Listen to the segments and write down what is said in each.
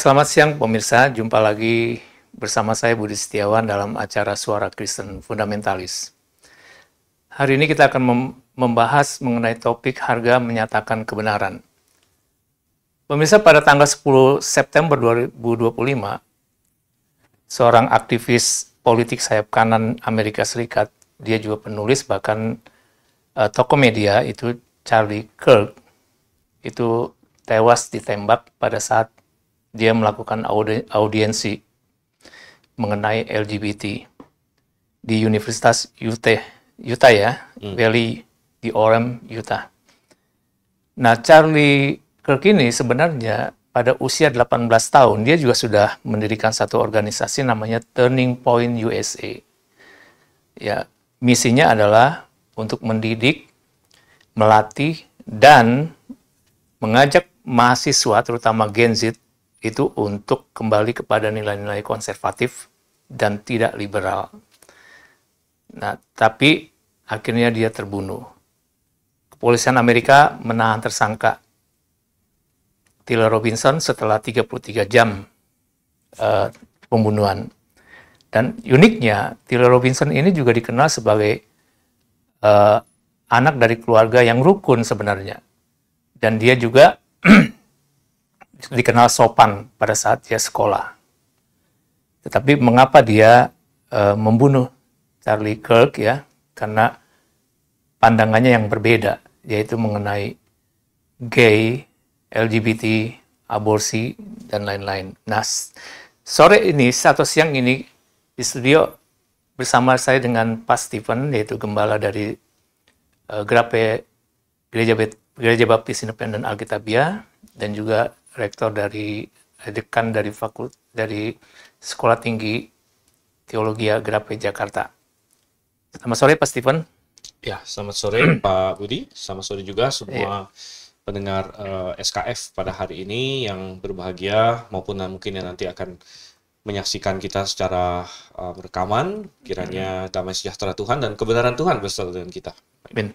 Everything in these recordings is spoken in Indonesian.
Selamat siang pemirsa, jumpa lagi bersama saya Budi Setiawan dalam acara Suara Kristen Fundamentalis. Hari ini kita akan membahas mengenai topik harga menyatakan kebenaran. Pemirsa, pada tanggal 10 September 2025, seorang aktivis politik sayap kanan Amerika Serikat, dia juga penulis bahkan tokoh media itu Charlie Kirk, itu tewas ditembak pada saat dia melakukan audiensi mengenai LGBT di Universitas Utah ya, Valley di Orem, Utah. Nah, Charlie Kirk ini sebenarnya pada usia 18 tahun, dia juga sudah mendirikan satu organisasi namanya Turning Point USA. Ya, misinya adalah untuk mendidik, melatih, dan mengajak mahasiswa, terutama Gen Z, itu untuk kembali kepada nilai-nilai konservatif dan tidak liberal. Nah, tapi akhirnya dia terbunuh. Kepolisian Amerika menahan tersangka Tiller Robinson setelah 33 jam pembunuhan. Dan uniknya, Tiller Robinson ini juga dikenal sebagai anak dari keluarga yang rukun sebenarnya. Dan dia juga dikenal sopan pada saat dia sekolah. Tetapi mengapa dia membunuh Charlie Kirk ya? Karena pandangannya yang berbeda, yaitu mengenai gay, LGBT, aborsi, dan lain-lain. Nah, sore ini atau siang ini di studio bersama saya dengan Pak Stephen, yaitu gembala dari GRAPE, Gereja Baptis Independen Alkitabiah, dan juga rektor dari dekan dari Sekolah Tinggi Teologi GRAPE Jakarta. Selamat sore Pak Stephen. Ya, selamat sore Pak Budi. Selamat sore juga semua pendengar SKF pada hari ini yang berbahagia maupun mungkin yang nanti akan menyaksikan kita secara rekaman. Kiranya damai sejahtera Tuhan dan kebenaran Tuhan bersama dengan kita. Amin.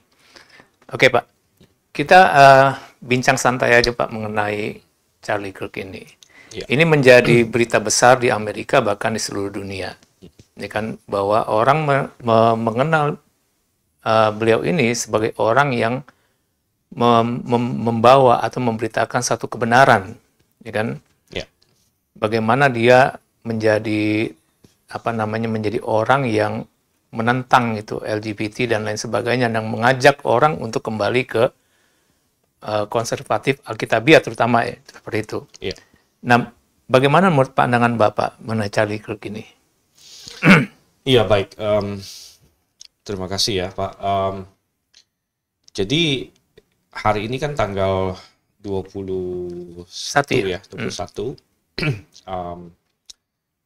Oke Pak, kita bincang santai aja Pak mengenai Charlie Kirk ini. Ya. Ini menjadi berita besar di Amerika bahkan di seluruh dunia. Ini kan bahwa orang mengenal beliau ini sebagai orang yang membawa atau memberitakan satu kebenaran, ya kan? Ya. Bagaimana dia menjadi menjadi orang yang menentang itu LGBT dan lain sebagainya, dan mengajak orang untuk kembali ke konservatif Alkitabiah terutama ya, seperti itu. Iya. Nah, bagaimana menurut pandangan Bapak mengenai Charlie Kirk ini? Iya, baik. Terima kasih ya, Pak. Jadi hari ini kan tanggal 21 ya, 21.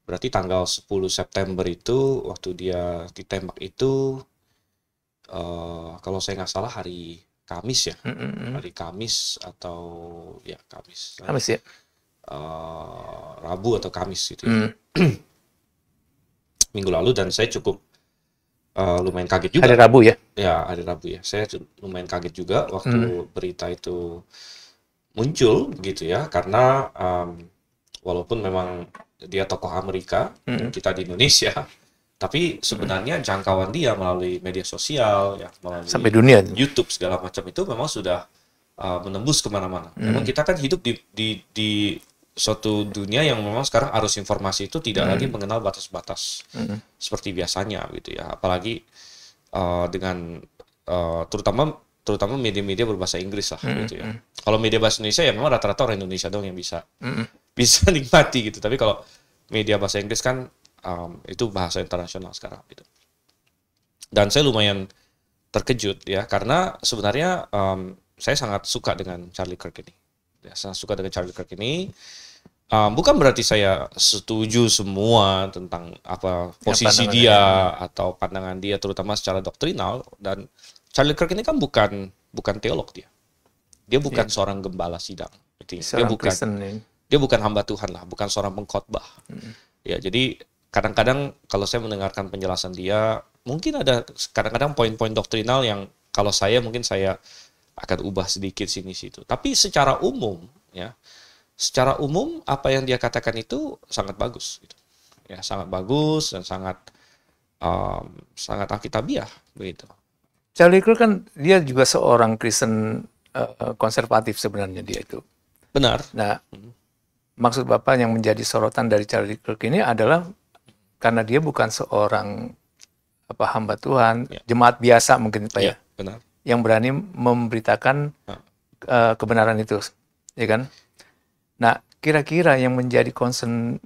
Berarti tanggal 10 September itu waktu dia ditembak itu kalau saya nggak salah hari Kamis ya, hari Kamis atau ya Kamis ya, Rabu atau Kamis gitu ya. Minggu lalu, dan saya cukup lumayan kaget juga. Hari Rabu ya? Ya, hari Rabu ya. Saya lumayan kaget juga waktu berita itu muncul gitu ya, karena walaupun memang dia tokoh Amerika, kita di Indonesia, tapi sebenarnya jangkauan dia melalui media sosial, ya, melalui sampai dunia, YouTube segala macam itu memang sudah menembus kemana-mana. Memang kita kan hidup di suatu dunia yang memang sekarang arus informasi itu tidak lagi mengenal batas-batas seperti biasanya gitu ya. Apalagi dengan terutama media-media berbahasa Inggris lah gitu ya. Kalau media bahasa Indonesia ya memang rata-rata orang Indonesia dong yang bisa nikmati gitu. Tapi kalau media bahasa Inggris kan itu bahasa internasional sekarang gitu. Dan saya lumayan terkejut ya, karena sebenarnya saya sangat suka dengan Charlie Kirk ini. Ya, sangat suka dengan Charlie Kirk ini. Bukan berarti saya setuju semua tentang posisi dia atau pandangan dia, terutama secara doktrinal. Dan Charlie Kirk ini kan bukan teolog dia. Dia bukan seorang gembala sidang. Dia bukan hamba Tuhan lah, bukan seorang pengkhotbah. Ya, jadi kadang-kadang kalau saya mendengarkan penjelasan dia, mungkin ada kadang-kadang poin-poin doktrinal yang kalau saya mungkin saya akan ubah sedikit sini situ. Tapi secara umum ya, secara umum apa yang dia katakan itu sangat bagus, gitu. Ya, sangat bagus dan sangat alkitabiah begitu. Charlie Kirk kan dia juga seorang Kristen konservatif sebenarnya dia itu. Benar. Nah, maksud Bapak yang menjadi sorotan dari Charlie Kirk ini adalah karena dia bukan seorang hamba Tuhan, jemaat biasa mungkin Pak ya, benar. Yang berani memberitakan kebenaran itu, ya kan? Nah, kira-kira yang menjadi concern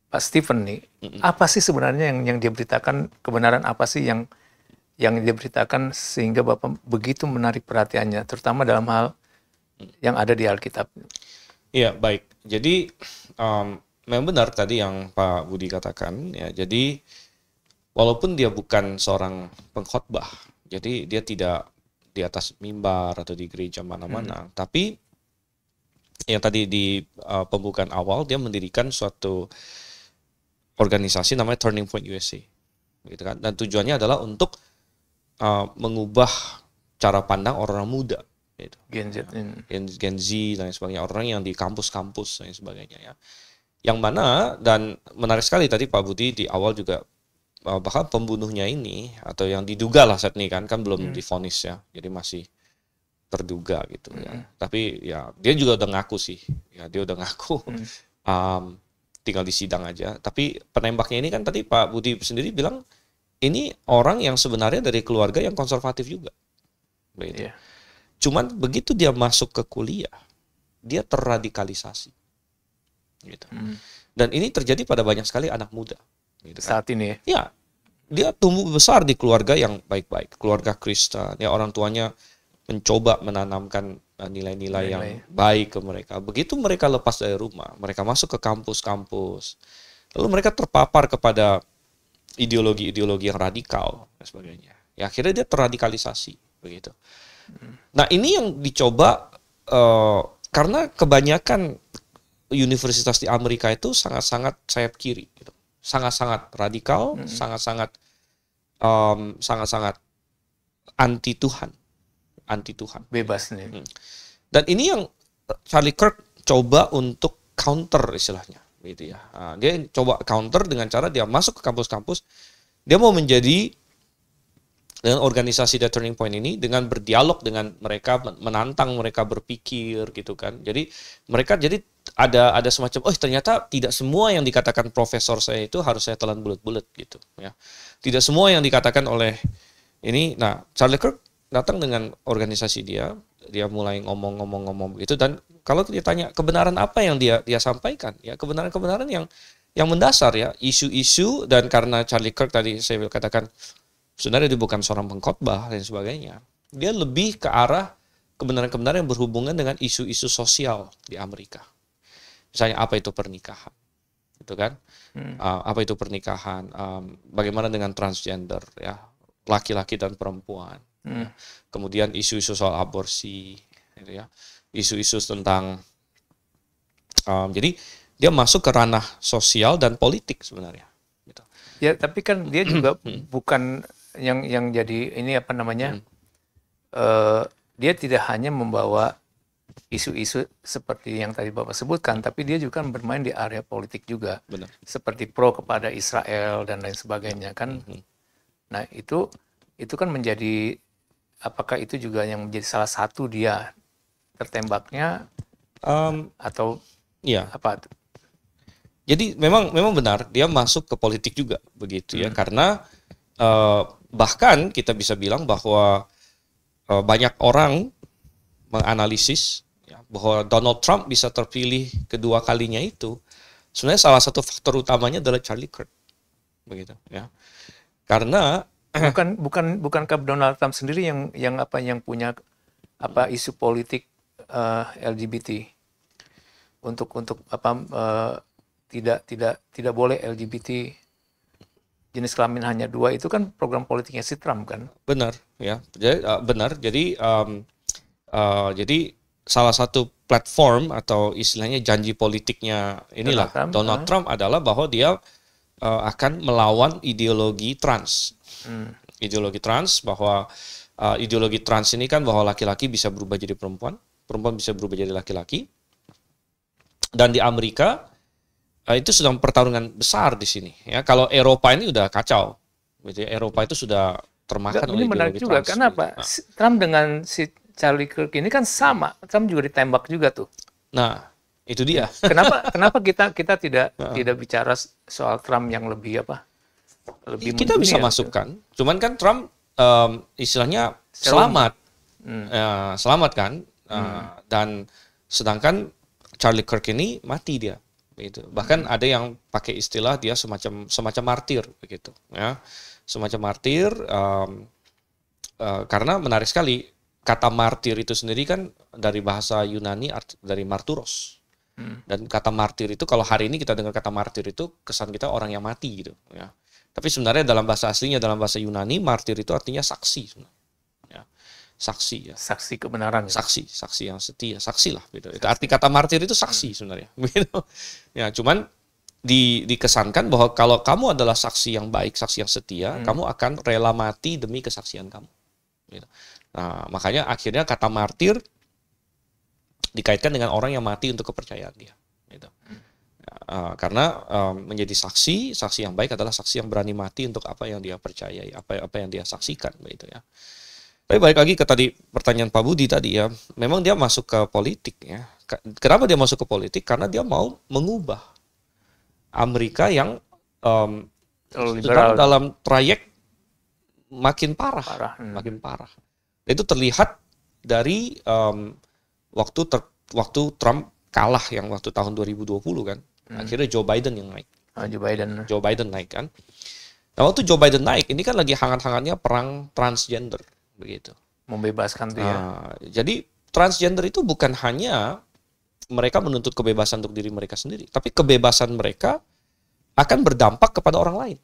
Pak Stephen nih, apa sih sebenarnya yang dia beritakan, kebenaran apa sih yang dia beritakan sehingga Bapak begitu menarik perhatiannya, terutama dalam hal yang ada di Alkitab? Iya, baik. Jadi memang benar tadi yang Pak Budi katakan, ya. Jadi walaupun dia bukan seorang pengkhotbah, jadi dia tidak di atas mimbar atau di gereja mana-mana, tapi yang tadi di pembukaan awal dia mendirikan suatu organisasi namanya Turning Point USA, gitu kan? Dan tujuannya adalah untuk mengubah cara pandang orang muda, gitu. Gen Z dan sebagainya, orang yang di kampus-kampus dan sebagainya, ya. Yang mana, dan menarik sekali tadi Pak Budi di awal juga, bahkan pembunuhnya ini atau yang diduga lah saat ini kan belum divonis ya, jadi masih terduga gitu ya. Tapi ya dia juga udah ngaku sih, ya dia udah ngaku, tinggal di sidang aja. Tapi penembaknya ini kan tadi Pak Budi sendiri bilang ini orang yang sebenarnya dari keluarga yang konservatif juga, begitu. Yeah. Cuman begitu dia masuk ke kuliah, dia terradikalisasi, gitu. Dan ini terjadi pada banyak sekali anak muda. Gitu kan. Saat ini ya, dia tumbuh besar di keluarga yang baik-baik, keluarga Kristen, ya orang tuanya mencoba menanamkan nilai-nilai yang baik ke mereka. Begitu mereka lepas dari rumah, mereka masuk ke kampus-kampus, lalu mereka terpapar kepada ideologi-ideologi yang radikal dan sebagainya. Ya akhirnya dia terradikalisasi, begitu. Nah ini yang dicoba karena kebanyakan universitas di Amerika itu sangat-sangat sayap kiri, gitu. Sangat-sangat radikal, sangat-sangat anti Tuhan, bebas nih. Dan ini yang Charlie Kirk coba untuk counter istilahnya, gitu ya. Nah, dia coba counter dengan cara dia masuk ke kampus-kampus, dia mau menjadi dengan organisasi The Turning Point ini, dengan berdialog dengan mereka, menantang mereka berpikir, gitu kan. Jadi mereka ada semacam, ternyata tidak semua yang dikatakan profesor saya itu harus saya telan bulat-bulat, gitu ya. Tidak semua yang dikatakan oleh ini. Nah, Charlie Kirk datang dengan organisasi dia mulai ngomong gitu, dan kalau dia tanya kebenaran apa yang dia sampaikan, ya kebenaran-kebenaran yang mendasar, ya, isu-isu. Dan karena Charlie Kirk tadi saya katakan sebenarnya dia bukan seorang pengkhotbah dan sebagainya, dia lebih ke arah kebenaran-kebenaran yang berhubungan dengan isu-isu sosial di Amerika. Misalnya apa itu pernikahan, gitu kan? Apa itu pernikahan? Bagaimana dengan transgender, ya, laki-laki dan perempuan. Ya. Kemudian isu-isu soal aborsi, gitu ya. Isu-isu tentang, jadi dia masuk ke ranah sosial dan politik sebenarnya. Gitu. Ya, tapi kan dia juga bukan yang jadi ini dia tidak hanya membawa isu-isu seperti yang tadi Bapak sebutkan, tapi dia juga kan bermain di area politik juga. Benar. Seperti pro kepada Israel dan lain sebagainya kan. Nah, itu kan menjadi, apakah itu juga yang menjadi salah satu dia tertembaknya atau ya. apa? Jadi memang benar dia masuk ke politik juga, begitu ya, karena bahkan kita bisa bilang bahwa banyak orang menganalisis, ya, bahwa Donald Trump bisa terpilih kedua kalinya itu sebenarnya salah satu faktor utamanya adalah Charlie Kirk, begitu ya, karena bukankah Donald Trump sendiri yang punya isu politik LGBT untuk tidak boleh LGBT jenis kelamin hanya 2, itu kan program politiknya si Trump kan? Benar, ya. Jadi benar. Jadi salah satu platform atau istilahnya janji politiknya inilah Donald Trump adalah bahwa dia akan melawan ideologi trans. Ideologi trans, bahwa ideologi trans ini kan bahwa laki-laki bisa berubah jadi perempuan, perempuan bisa berubah jadi laki-laki. Dan di Amerika itu sedang pertarungan besar di sini. Ya, kalau Eropa ini udah kacau, gitu ya. Eropa itu sudah termakan oleh Ini menarik ideologi juga. trans. Kenapa? Nah, Trump dengan si Charlie Kirk ini kan sama. Trump juga ditembak juga tuh. nah, itu dia. Kenapa kita tidak bicara soal Trump yang lebih apa? Lebih Kita bisa mendunia, masukkan. Cuman kan Trump istilahnya selamat. Selamat kan. Dan sedangkan Charlie Kirk ini mati dia. Begitu. Bahkan ada yang pakai istilah dia semacam martir begitu ya. Semacam martir karena menarik sekali kata martir itu sendiri kan dari bahasa Yunani dari marturos. Dan kata martir itu kalau hari ini kita dengar kata martir itu kesan kita orang yang mati gitu ya. Tapi sebenarnya dalam bahasa aslinya dalam bahasa Yunani martir itu artinya saksi sebenarnya. Ya. Saksi ya. Saksi kebenaran. Saksi yang setia, saksi lah gitu. Itu arti kata martir itu saksi sebenarnya. Gitu. Ya, cuman dikesankan bahwa kalau kamu adalah saksi yang baik, saksi yang setia, kamu akan rela mati demi kesaksian kamu. Gitu. Nah, makanya akhirnya kata martir dikaitkan dengan orang yang mati untuk kepercayaan dia. Gitu. Karena menjadi saksi yang baik adalah saksi yang berani mati untuk apa yang dia percayai, apa yang dia saksikan, begitu ya. Tapi balik lagi ke tadi pertanyaan Pak Budi tadi ya, memang dia masuk ke politik ya. Kenapa dia masuk ke politik? Karena dia mau mengubah Amerika yang sedang dalam trayek makin parah. Makin parah. Itu terlihat dari waktu Trump kalah yang waktu tahun 2020 kan. Akhirnya Joe Biden yang naik. Joe Biden naik kan. Nah, waktu Joe Biden naik, ini kan lagi hangat-hangatnya perang transgender begitu. Membebaskan tuh ya. Jadi transgender itu bukan hanya mereka menuntut kebebasan untuk diri mereka sendiri, tapi kebebasan mereka akan berdampak kepada orang lain.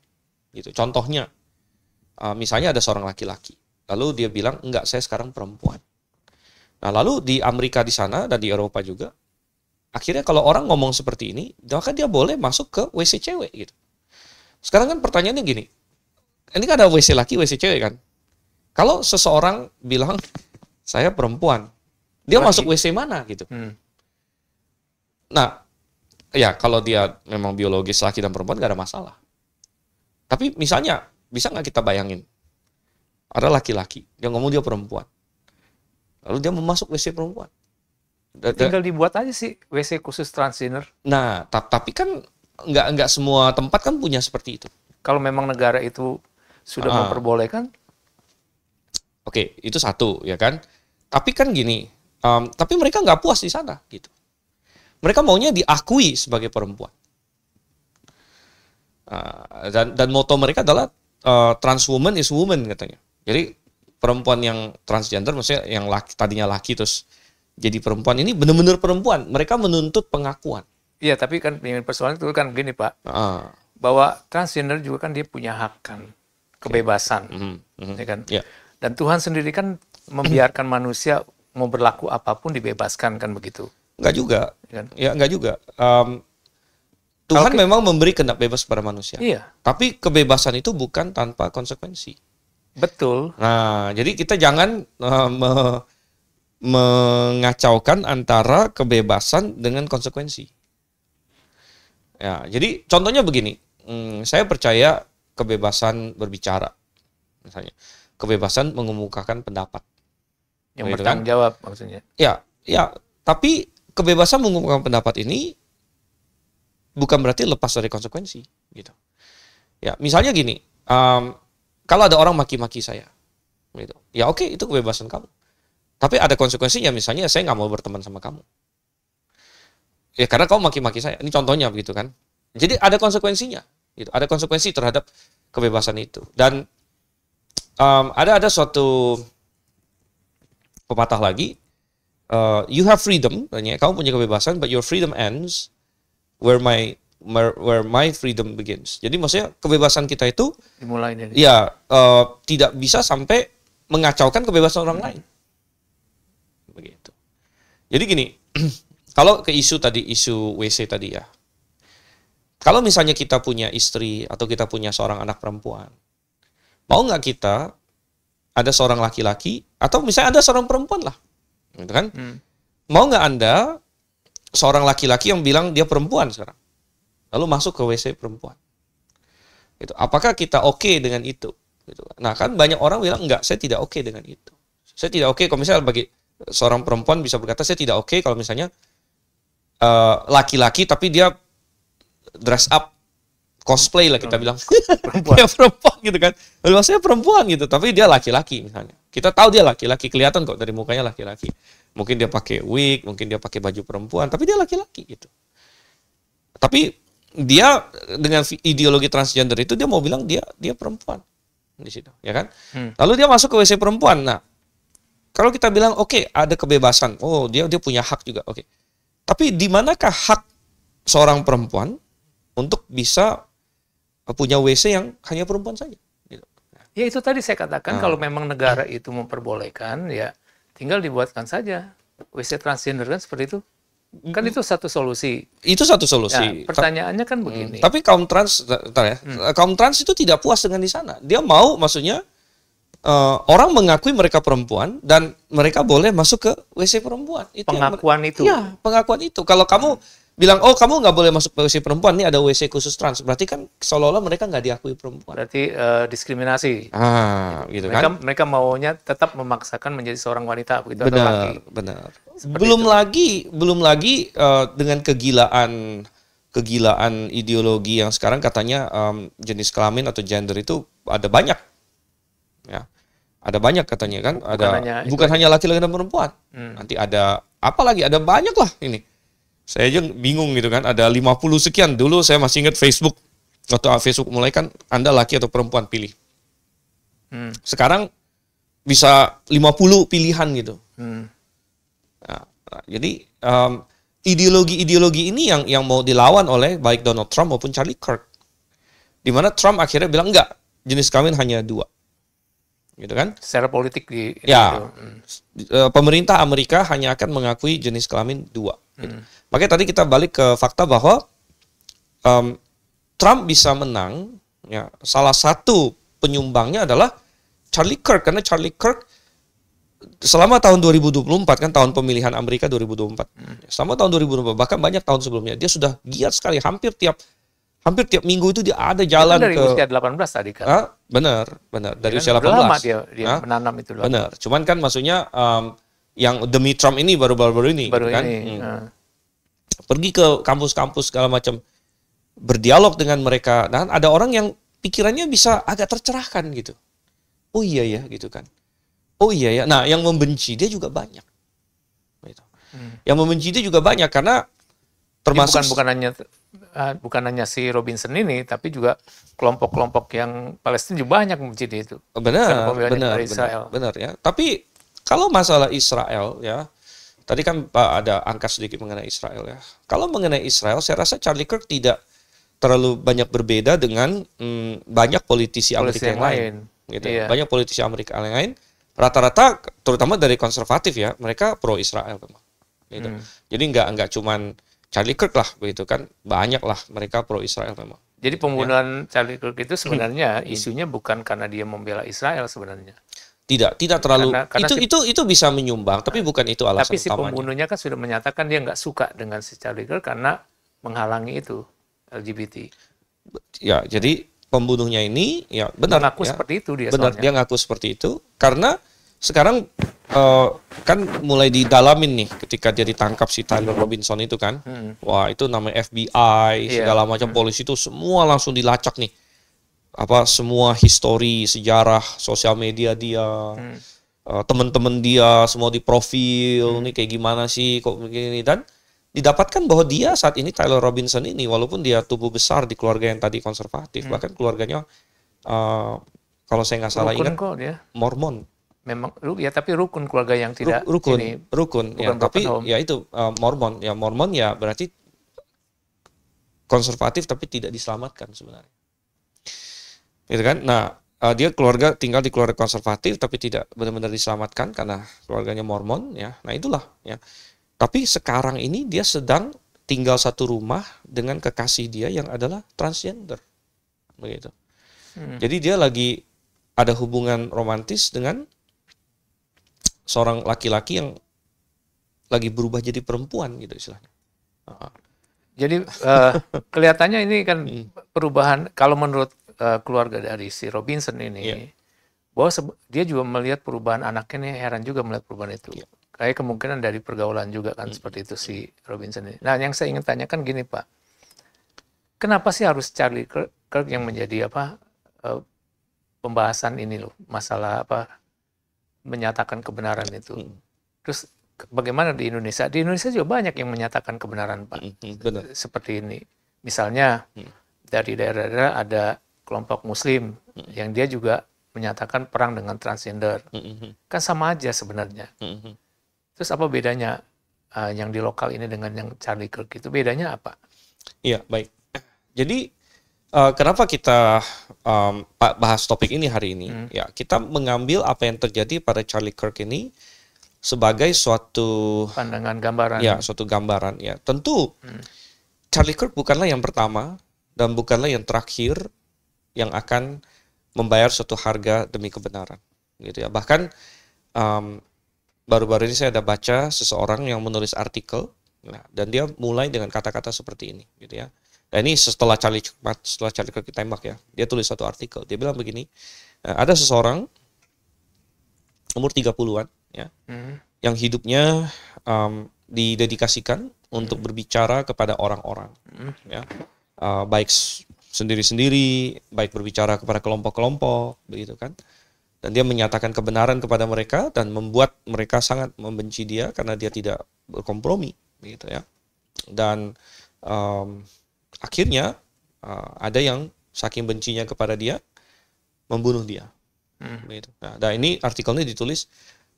Gitu. Contohnya, misalnya ada seorang laki-laki, lalu dia bilang, enggak, saya sekarang perempuan. Nah, lalu di Amerika di sana dan di Eropa juga, akhirnya kalau orang ngomong seperti ini, maka dia boleh masuk ke WC cewek gitu. Sekarang kan pertanyaannya gini, ini kan ada WC laki, WC cewek kan. Kalau seseorang bilang, saya perempuan, dia masuk WC mana gitu. Nah, ya kalau dia memang biologis laki dan perempuan gak ada masalah. Tapi misalnya, bisa nggak kita bayangin, ada laki-laki, dia ngomong dia perempuan. Lalu dia mau masuk WC perempuan. Tinggal dibuat aja sih WC khusus transgender. Nah, tapi kan nggak semua tempat kan punya seperti itu. Kalau memang negara itu sudah memperbolehkan. Oke, itu satu ya kan. Tapi kan gini, tapi mereka nggak puas di sana gitu. Mereka maunya diakui sebagai perempuan. Dan moto mereka adalah trans woman is woman katanya. Jadi perempuan yang transgender, maksudnya yang tadinya laki terus jadi perempuan ini benar-benar perempuan. Mereka menuntut pengakuan. Iya, tapi kan persoalan itu kan gini Pak, bahwa transgender juga kan dia punya hak kan, kebebasan, ya kan. Yeah. Dan Tuhan sendiri kan membiarkan manusia mau berlaku apapun dibebaskan kan begitu. Enggak juga, kan? Ya enggak juga. Tuhan memang memberi kehendak bebas pada manusia. Iya. Tapi kebebasan itu bukan tanpa konsekuensi. Betul. Nah, jadi kita jangan mengacaukan antara kebebasan dengan konsekuensi. Ya, jadi contohnya begini, saya percaya kebebasan berbicara, misalnya, kebebasan mengemukakan pendapat. Yang bertanggung jawab maksudnya. Ya, tapi kebebasan mengemukakan pendapat ini bukan berarti lepas dari konsekuensi, gitu. Ya, misalnya gini, kalau ada orang maki-maki saya, gitu, ya oke, itu kebebasan kamu. Tapi ada konsekuensinya, misalnya saya nggak mau berteman sama kamu. Ya karena kamu maki-maki saya. Ini contohnya begitu kan. Jadi ada konsekuensinya. Gitu. Ada konsekuensi terhadap kebebasan itu. Dan ada suatu pepatah lagi. You have freedom. Kamu punya kebebasan, but your freedom ends where my freedom begins. Jadi maksudnya kebebasan kita itu dimulai dari. Ya tidak bisa sampai mengacaukan kebebasan orang lain. Begitu. Jadi gini, kalau ke isu WC tadi ya. Kalau misalnya kita punya istri atau kita punya seorang anak perempuan, mau nggak kita ada seorang laki-laki atau misalnya ada seorang perempuan lah, gitu kan? Mau nggak Anda seorang laki-laki yang bilang dia perempuan sekarang, lalu masuk ke WC perempuan. Gitu. Apakah kita oke dengan itu? Gitu. Nah, kan banyak orang bilang, enggak, saya tidak oke dengan itu. Saya tidak oke kalau misalnya bagi seorang perempuan bisa berkata, saya tidak oke kalau misalnya laki-laki tapi dia dress up, cosplay lah kita bilang. Dia perempuan gitu kan. Lalu saya perempuan gitu, tapi dia laki-laki misalnya. Kita tahu dia laki-laki, kelihatan kok dari mukanya laki-laki. Mungkin dia pakai wig, mungkin dia pakai baju perempuan, tapi dia laki-laki gitu. Tapi dia dengan ideologi transgender itu dia mau bilang dia perempuan di situ, ya kan? Lalu dia masuk ke WC perempuan. Nah, kalau kita bilang oke, ada kebebasan, oh dia punya hak juga, oke. Tapi di manakah hak seorang perempuan untuk bisa punya WC yang hanya perempuan saja? Gitu. Ya itu tadi saya katakan, kalau memang negara itu memperbolehkan, ya tinggal dibuatkan saja WC transgender kan seperti itu. Kan itu satu solusi. Itu satu solusi. Ya, pertanyaannya kan begini. Tapi kaum trans, kaum trans itu tidak puas dengan di sana. Dia mau, maksudnya orang mengakui mereka perempuan dan mereka boleh masuk ke WC perempuan. Itu pengakuan itu. Iya, pengakuan itu. Kalau kamu bilang, oh kamu nggak boleh masuk ke WC perempuan, ini ada WC khusus trans, berarti kan seolah-olah mereka nggak diakui perempuan. Berarti diskriminasi. Gitu kan? Mereka maunya tetap memaksakan menjadi seorang wanita, begitu, atau Benar, laki. benar. Seperti Belum lagi dengan kegilaan ideologi yang sekarang katanya jenis kelamin atau gender itu ada banyak. Ya. Ada banyak katanya kan, bukan hanya laki-laki dan perempuan. Nanti ada apa lagi? Ada banyak lah ini. Saya aja bingung gitu kan, ada 50 sekian. Dulu saya masih ingat Facebook. Waktu Facebook mulai kan, Anda laki atau perempuan pilih. Sekarang bisa 50 pilihan gitu. Nah, jadi ideologi-ideologi ini yang mau dilawan oleh baik Donald Trump maupun Charlie Kirk. Di mana Trump akhirnya bilang, enggak, jenis kelamin hanya 2. Gitu kan? Secara politik pemerintah Amerika hanya akan mengakui jenis kelamin 2. Gitu. Makanya tadi kita balik ke fakta bahwa Trump bisa menang, ya, salah satu penyumbangnya adalah Charlie Kirk, karena Charlie Kirk selama tahun 2024 kan tahun pemilihan Amerika 2024. Selama tahun 2024 bahkan banyak tahun sebelumnya dia sudah giat sekali, hampir tiap minggu itu dia ada jalan dari ke usia 18 tadi kan. Benar dari usia 18. Lama dia menanam itu. Benar. Cuman kan maksudnya yang demi Trump ini baru-baru ini gitu kan. Pergi ke kampus-kampus segala macam, berdialog dengan mereka, dan ada orang yang pikirannya bisa agak tercerahkan gitu. Oh iya ya gitu kan. Oh iya ya. Nah, yang membenci dia juga banyak. Gitu. Yang membenci dia juga banyak karena termasuk bukan hanya si Robinson ini, tapi juga kelompok-kelompok yang Palestina juga banyak membenci dia itu. Benar ya. Tapi kalau masalah Israel ya, tadi kan Pak ada angka sedikit mengenai Israel ya. Kalau mengenai Israel, saya rasa Charlie Kirk tidak terlalu banyak berbeda dengan banyak politisi Amerika yang lain. Gitu. Iya. Banyak politisi Amerika yang lain, rata-rata terutama dari konservatif ya, mereka pro Israel memang. Gitu. Jadi nggak cuman Charlie Kirk lah begitu kan, banyak lah mereka pro Israel memang. Jadi pembunuhan Charlie Kirk itu sebenarnya isunya bukan karena dia membela Israel sebenarnya. Tidak terlalu karena itu bisa menyumbang, tapi bukan itu alasan utamanya. Tapi si pembunuhnya kan sudah menyatakan dia nggak suka dengan si Charlie Kirk karena menghalangi itu LGBT. Ya, jadi pembunuhnya ini ya benar ngaku ya, seperti itu dia. Benar, soalnya dia ngaku seperti itu karena sekarang kan mulai didalamin nih ketika dia ditangkap si Tyler Robinson itu kan. Wah, itu namanya FBI, segala macam polisi itu semua langsung dilacak nih. Apa semua histori, sejarah, sosial media dia, teman-teman dia semua diprofil, nih kayak gimana sih kok begini, dan didapatkan bahwa dia saat ini Tyler Robinson ini walaupun dia tumbuh besar di keluarga yang tadi konservatif, bahkan keluarganya kalau saya nggak salah ingat Mormon. Memang ya, tapi rukun keluarga yang tidak rukun ya, tapi ya itu Mormon ya berarti konservatif tapi tidak diselamatkan sebenarnya. Gitu kan? Nah, dia tinggal di keluarga konservatif tapi tidak benar-benar diselamatkan karena keluarganya Mormon ya. Nah, itulah ya. Tapi sekarang ini dia sedang tinggal satu rumah dengan kekasih dia yang adalah transgender. Begitu. Jadi dia lagi ada hubungan romantis dengan seorang laki-laki yang lagi berubah jadi perempuan gitu istilahnya. Jadi kelihatannya ini kan perubahan, kalau menurut keluarga dari si Robinson ini, bahwa dia juga melihat perubahan anaknya nih, heran juga melihat perubahan itu. Kayak kemungkinan dari pergaulan juga kan seperti itu si Robinson ini. Nah, yang saya ingin tanyakan gini Pak, kenapa sih harus Charlie Kirk yang menjadi pembahasan ini loh, masalah menyatakan kebenaran itu. Terus bagaimana di Indonesia? Di Indonesia juga banyak yang menyatakan kebenaran, Pak. Benar. Seperti ini. Misalnya, dari daerah-daerah ada kelompok Muslim yang dia juga menyatakan perang dengan transgender. Kan sama aja sebenarnya. Terus apa bedanya yang di lokal ini dengan yang Charlie Kirk itu? Bedanya apa? Iya, baik. Jadi, kenapa kita bahas topik ini hari ini? Ya, kita mengambil apa yang terjadi pada Charlie Kirk ini sebagai suatu pandangan gambaran. Ya, suatu gambaran. Ya, tentu Charlie Kirk bukanlah yang pertama dan bukanlah yang terakhir yang akan membayar suatu harga demi kebenaran, gitu ya. Bahkan baru-baru ini saya ada baca seseorang yang menulis artikel, dan dia mulai dengan kata-kata seperti ini, gitu ya. Nah, ini setelah Charlie Kirk ditembak ya, dia tulis satu artikel. Dia bilang begini, ada seseorang umur 30-an ya, yang hidupnya didedikasikan untuk berbicara kepada orang-orang, ya, baik sendiri-sendiri, baik berbicara kepada kelompok-kelompok, begitu kan? Dan dia menyatakan kebenaran kepada mereka dan membuat mereka sangat membenci dia karena dia tidak berkompromi, begitu ya. Dan akhirnya ada yang saking bencinya kepada dia membunuh dia, begitu. Nah, dan ini artikelnya ditulis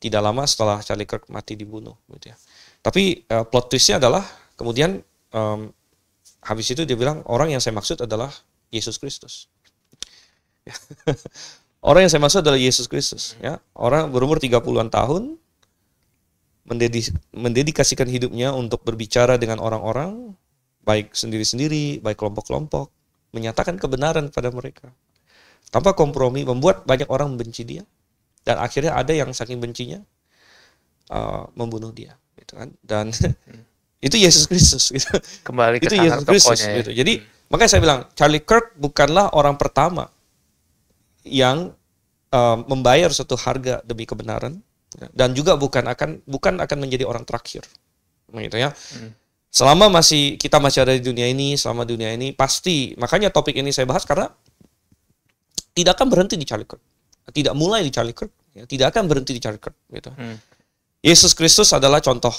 tidak lama setelah Charlie Kirk mati dibunuh, gitu ya. Tapi plot twistnya adalah kemudian habis itu dia bilang orang yang saya maksud adalah Yesus Kristus. Orang yang saya maksud adalah Yesus Kristus. Ya, orang berumur 30-an tahun mendedikasikan hidupnya untuk berbicara dengan orang-orang, baik sendiri-sendiri, baik kelompok-kelompok, menyatakan kebenaran pada mereka tanpa kompromi, membuat banyak orang membenci dia. Dan akhirnya ada yang saking bencinya membunuh dia, gitu kan? Dan itu Yesus Kristus. Gitu. Kembali ke itu Yesus Kristus. Gitu. Jadi makanya saya bilang Charlie Kirk bukanlah orang pertama yang membayar suatu harga demi kebenaran, dan juga bukan akan menjadi orang terakhir, gitu ya. Selama kita masih ada di dunia ini, selama dunia ini pasti. Makanya topik ini saya bahas karena tidak akan berhenti di Charlie Kirk. Tidak mulai di Charlie Kirk, ya, tidak akan berhenti di Charlie Kirk, gitu. Yesus Kristus adalah contoh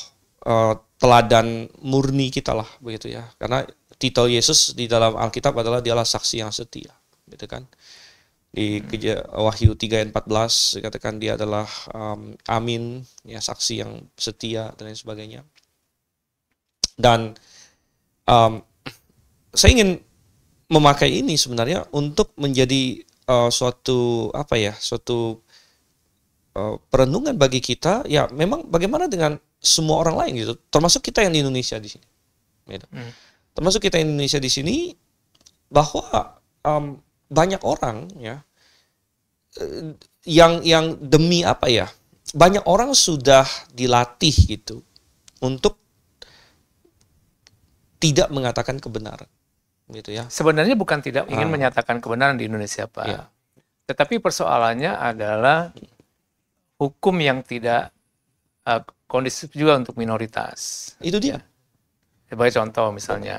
teladan murni kita lah, begitu ya. Karena titel Yesus di dalam Alkitab adalah dialah saksi yang setia, gitu kan. Di Wahyu 3 ayat 14 dikatakan dia adalah amin, ya, saksi yang setia dan lain sebagainya. Dan saya ingin memakai ini sebenarnya untuk menjadi suatu perenungan bagi kita, ya memang bagaimana dengan semua orang lain gitu, termasuk kita yang di Indonesia di sini, gitu. Termasuk kita yang di Indonesia di sini, bahwa banyak orang ya yang demi banyak orang sudah dilatih gitu untuk tidak mengatakan kebenaran, gitu ya. Sebenarnya bukan tidak ingin menyatakan kebenaran di Indonesia, Pak. Ya. Tetapi persoalannya adalah hukum yang tidak kondusif juga untuk minoritas. Itu dia. Sebagai contoh misalnya,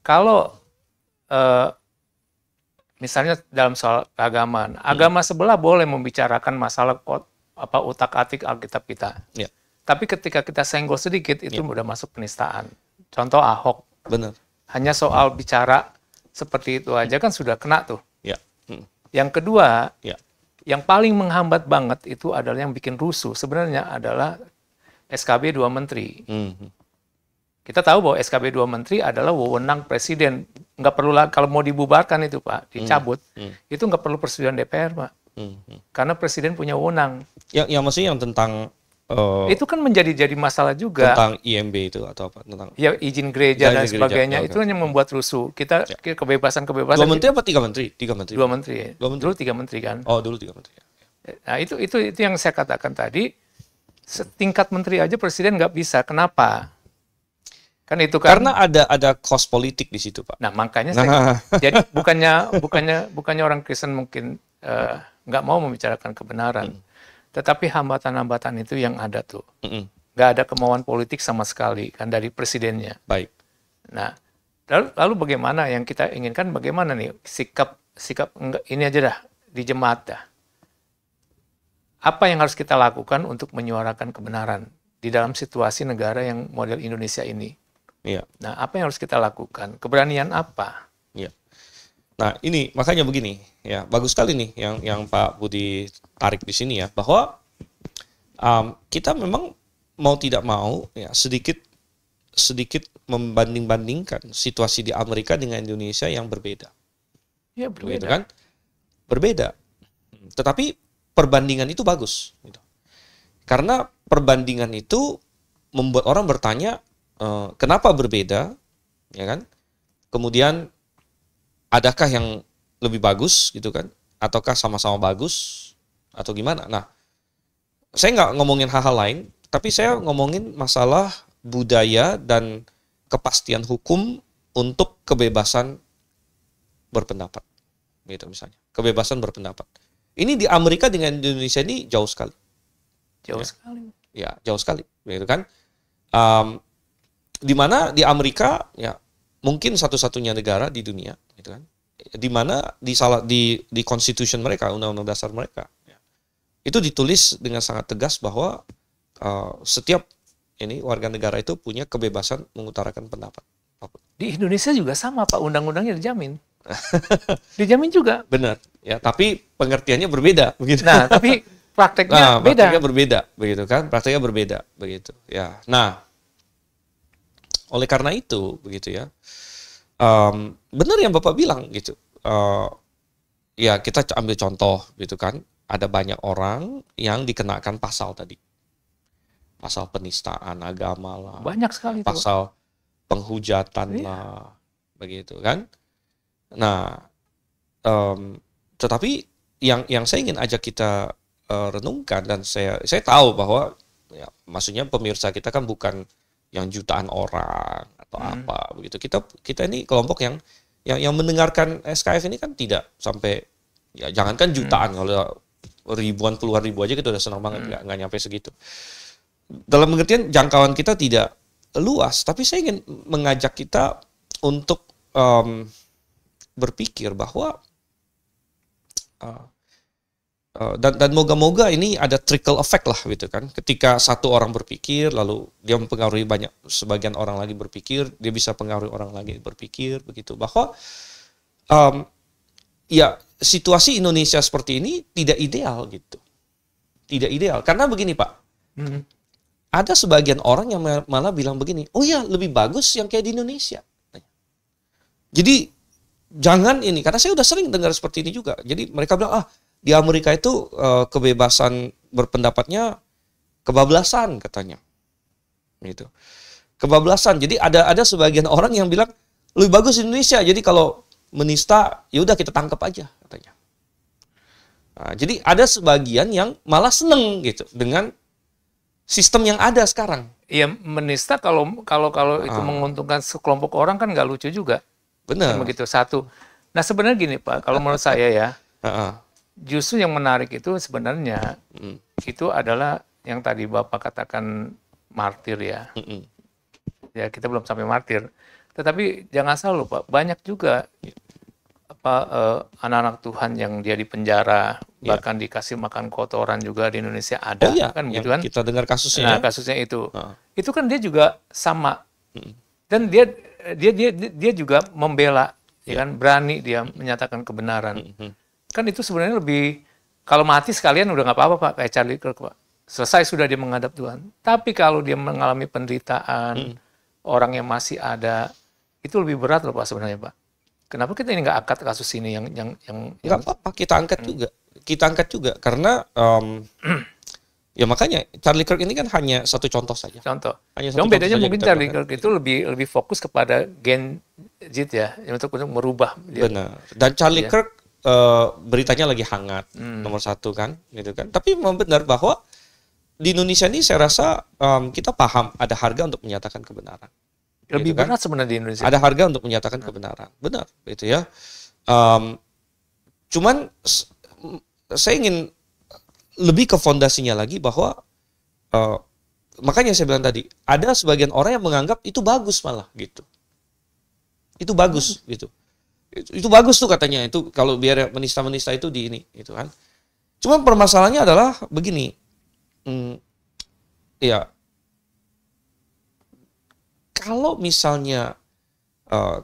kalau misalnya dalam soal keagamaan, agama sebelah boleh membicarakan masalah utak-atik Alkitab kita. Ya. Tapi ketika kita senggol sedikit, itu udah masuk penistaan. Contoh Ahok. Benar. Hanya soal bicara seperti itu aja kan sudah kena tuh. Ya. Yang kedua, yang paling menghambat banget itu adalah yang bikin rusuh. Sebenarnya adalah SKB 2 Menteri. Kita tahu bahwa SKB 2 Menteri adalah wewenang Presiden. Nggak perlu, kalau mau dibubarkan itu Pak, dicabut, itu nggak perlu persetujuan DPR Pak. Karena Presiden punya wewenang. Yang maksudnya yang tentang itu kan menjadi masalah juga. Tentang IMB itu atau apa? Tentang ya izin gereja dan sebagainya. Itu hanya membuat rusuh. Kita kebebasan. 2 menteri apa 3 menteri? 3 menteri. 2 menteri. Dulu 3 menteri kan. Oh, dulu 3 menteri. Nah, itu yang saya katakan tadi. Setingkat menteri aja Presiden nggak bisa. Kenapa? Kan itu kan. Karena ada cost politik di situ, Pak. Nah, makanya jadi bukannya orang Kristen mungkin nggak mau membicarakan kebenaran, tetapi hambatan-hambatan itu yang ada tuh. Nggak ada kemauan politik sama sekali kan dari presidennya. Baik. Nah, lalu bagaimana yang kita inginkan, bagaimana nih sikap enggak, ini aja dah di jemaat dah. Apa yang harus kita lakukan untuk menyuarakan kebenaran di dalam situasi negara yang model Indonesia ini? Iya. Nah, apa yang harus kita lakukan? Keberanian apa? Iya. Nah, ini makanya begini, ya bagus sekali nih yang Pak Budi tarik di sini ya, bahwa kita memang mau tidak mau ya sedikit membanding-bandingkan situasi di Amerika dengan Indonesia yang berbeda. Ya, berbeda. Gitu kan? Berbeda. Tetapi perbandingan itu bagus. Gitu. Karena perbandingan itu membuat orang bertanya, kenapa berbeda, ya kan? Kemudian adakah yang lebih bagus, gitu kan? Ataukah sama-sama bagus, atau gimana? Nah, saya nggak ngomongin hal-hal lain, tapi saya ngomongin masalah budaya dan kepastian hukum untuk kebebasan berpendapat, gitu misalnya. Kebebasan berpendapat. Ini di Amerika dengan Indonesia ini jauh sekali. Jauh sekali. Ya, jauh sekali, gitu kan? Di mana di Amerika ya mungkin satu-satunya negara di dunia, gitu kan? Di mana di constitution mereka, undang-undang dasar mereka, ya, itu ditulis dengan sangat tegas bahwa setiap warga negara itu punya kebebasan mengutarakan pendapat. Di Indonesia juga sama, Pak, undang-undangnya dijamin. Dijamin juga. Benar, ya, tapi pengertiannya berbeda, begitu. Nah, tapi prakteknya beda. Prakteknya berbeda, begitu kan? Prakteknya berbeda, begitu. Ya, nah, oleh karena itu, begitu ya. Benar yang Bapak bilang, gitu. Ya, kita ambil contoh, gitu kan? Ada banyak orang yang dikenakan pasal tadi. Pasal penistaan agama lah. Banyak sekali. Pasal penghujatan lah. Begitu kan. Nah, tetapi yang saya ingin ajak kita renungkan, dan saya tahu bahwa ya, maksudnya pemirsa kita kan bukan yang jutaan orang atau apa begitu. Kita ini kelompok yang mendengarkan SKF ini kan tidak sampai, ya jangankan jutaan, kalau ribuan puluhan ribu aja kita udah senang banget, nggak nyampe segitu. Dalam pengertian jangkauan kita tidak luas, tapi saya ingin mengajak kita untuk berpikir bahwa dan moga-moga ini ada trickle effect lah, gitu kan. Ketika satu orang berpikir, lalu dia mempengaruhi sebagian orang lagi berpikir, dia bisa pengaruhi orang lagi berpikir, begitu. Bahwa ya situasi Indonesia seperti ini tidak ideal, gitu. Tidak ideal, karena begini, Pak. Ada sebagian orang yang malah bilang begini, oh ya lebih bagus yang kayak di Indonesia. Jadi jangan ini, karena saya udah sering dengar seperti ini juga. Jadi mereka bilang, di Amerika itu kebebasan berpendapatnya kebablasan katanya, gitu. Kebablasan. Jadi ada sebagian orang yang bilang lebih bagus di Indonesia. Jadi kalau menista, ya udah kita tangkap aja katanya. Nah, jadi ada sebagian yang malah seneng gitu dengan sistem yang ada sekarang. Iya, menista kalau itu menguntungkan sekelompok orang kan nggak lucu juga. Benar. Begitu satu. Nah sebenarnya gini, Pak, kalau menurut saya ya. Justru yang menarik itu sebenarnya itu adalah yang tadi Bapak katakan martir ya. Ya kita belum sampai martir. Tetapi jangan salah Pak, banyak juga anak-anak Tuhan yang dia di penjara, bahkan dikasih makan kotoran juga di Indonesia ada, kan begitu kan? Kita dengar kasusnya. Nah, kasusnya itu. Itu kan dia juga sama. Dan dia juga membela, ya kan, berani dia menyatakan kebenaran. Kan itu sebenarnya lebih, kalau mati sekalian udah nggak apa-apa Pak, kayak Charlie Kirk Pak. Selesai sudah dia menghadap Tuhan. Tapi kalau dia mengalami penderitaan, orang yang masih ada, itu lebih berat loh Pak sebenarnya Pak. Kenapa kita ini nggak angkat kasus ini yang nggak apa-apa, kita angkat juga. Kita angkat juga, karena ya makanya Charlie Kirk ini kan hanya satu contoh saja. Contoh. Hanya Yang bedanya mungkin Charlie Kirk itu lebih fokus kepada Gen Z ya, untuk merubah. Benar. Dan Charlie Kirk beritanya lagi hangat, nomor satu kan, gitu kan. Tapi memang benar bahwa di Indonesia ini saya rasa kita paham ada harga untuk menyatakan kebenaran. Lebih gitu kan? berat sebenarnya di Indonesia. Ada harga untuk menyatakan kebenaran, benar, gitu ya. Cuman saya ingin lebih ke fondasinya lagi bahwa makanya saya bilang tadi, ada sebagian orang yang menganggap itu bagus malah gitu. Itu bagus gitu. Itu bagus tuh katanya, itu kalau biar menista-menista itu di ini gitu kan. Cuma permasalahannya adalah begini. Ya, kalau misalnya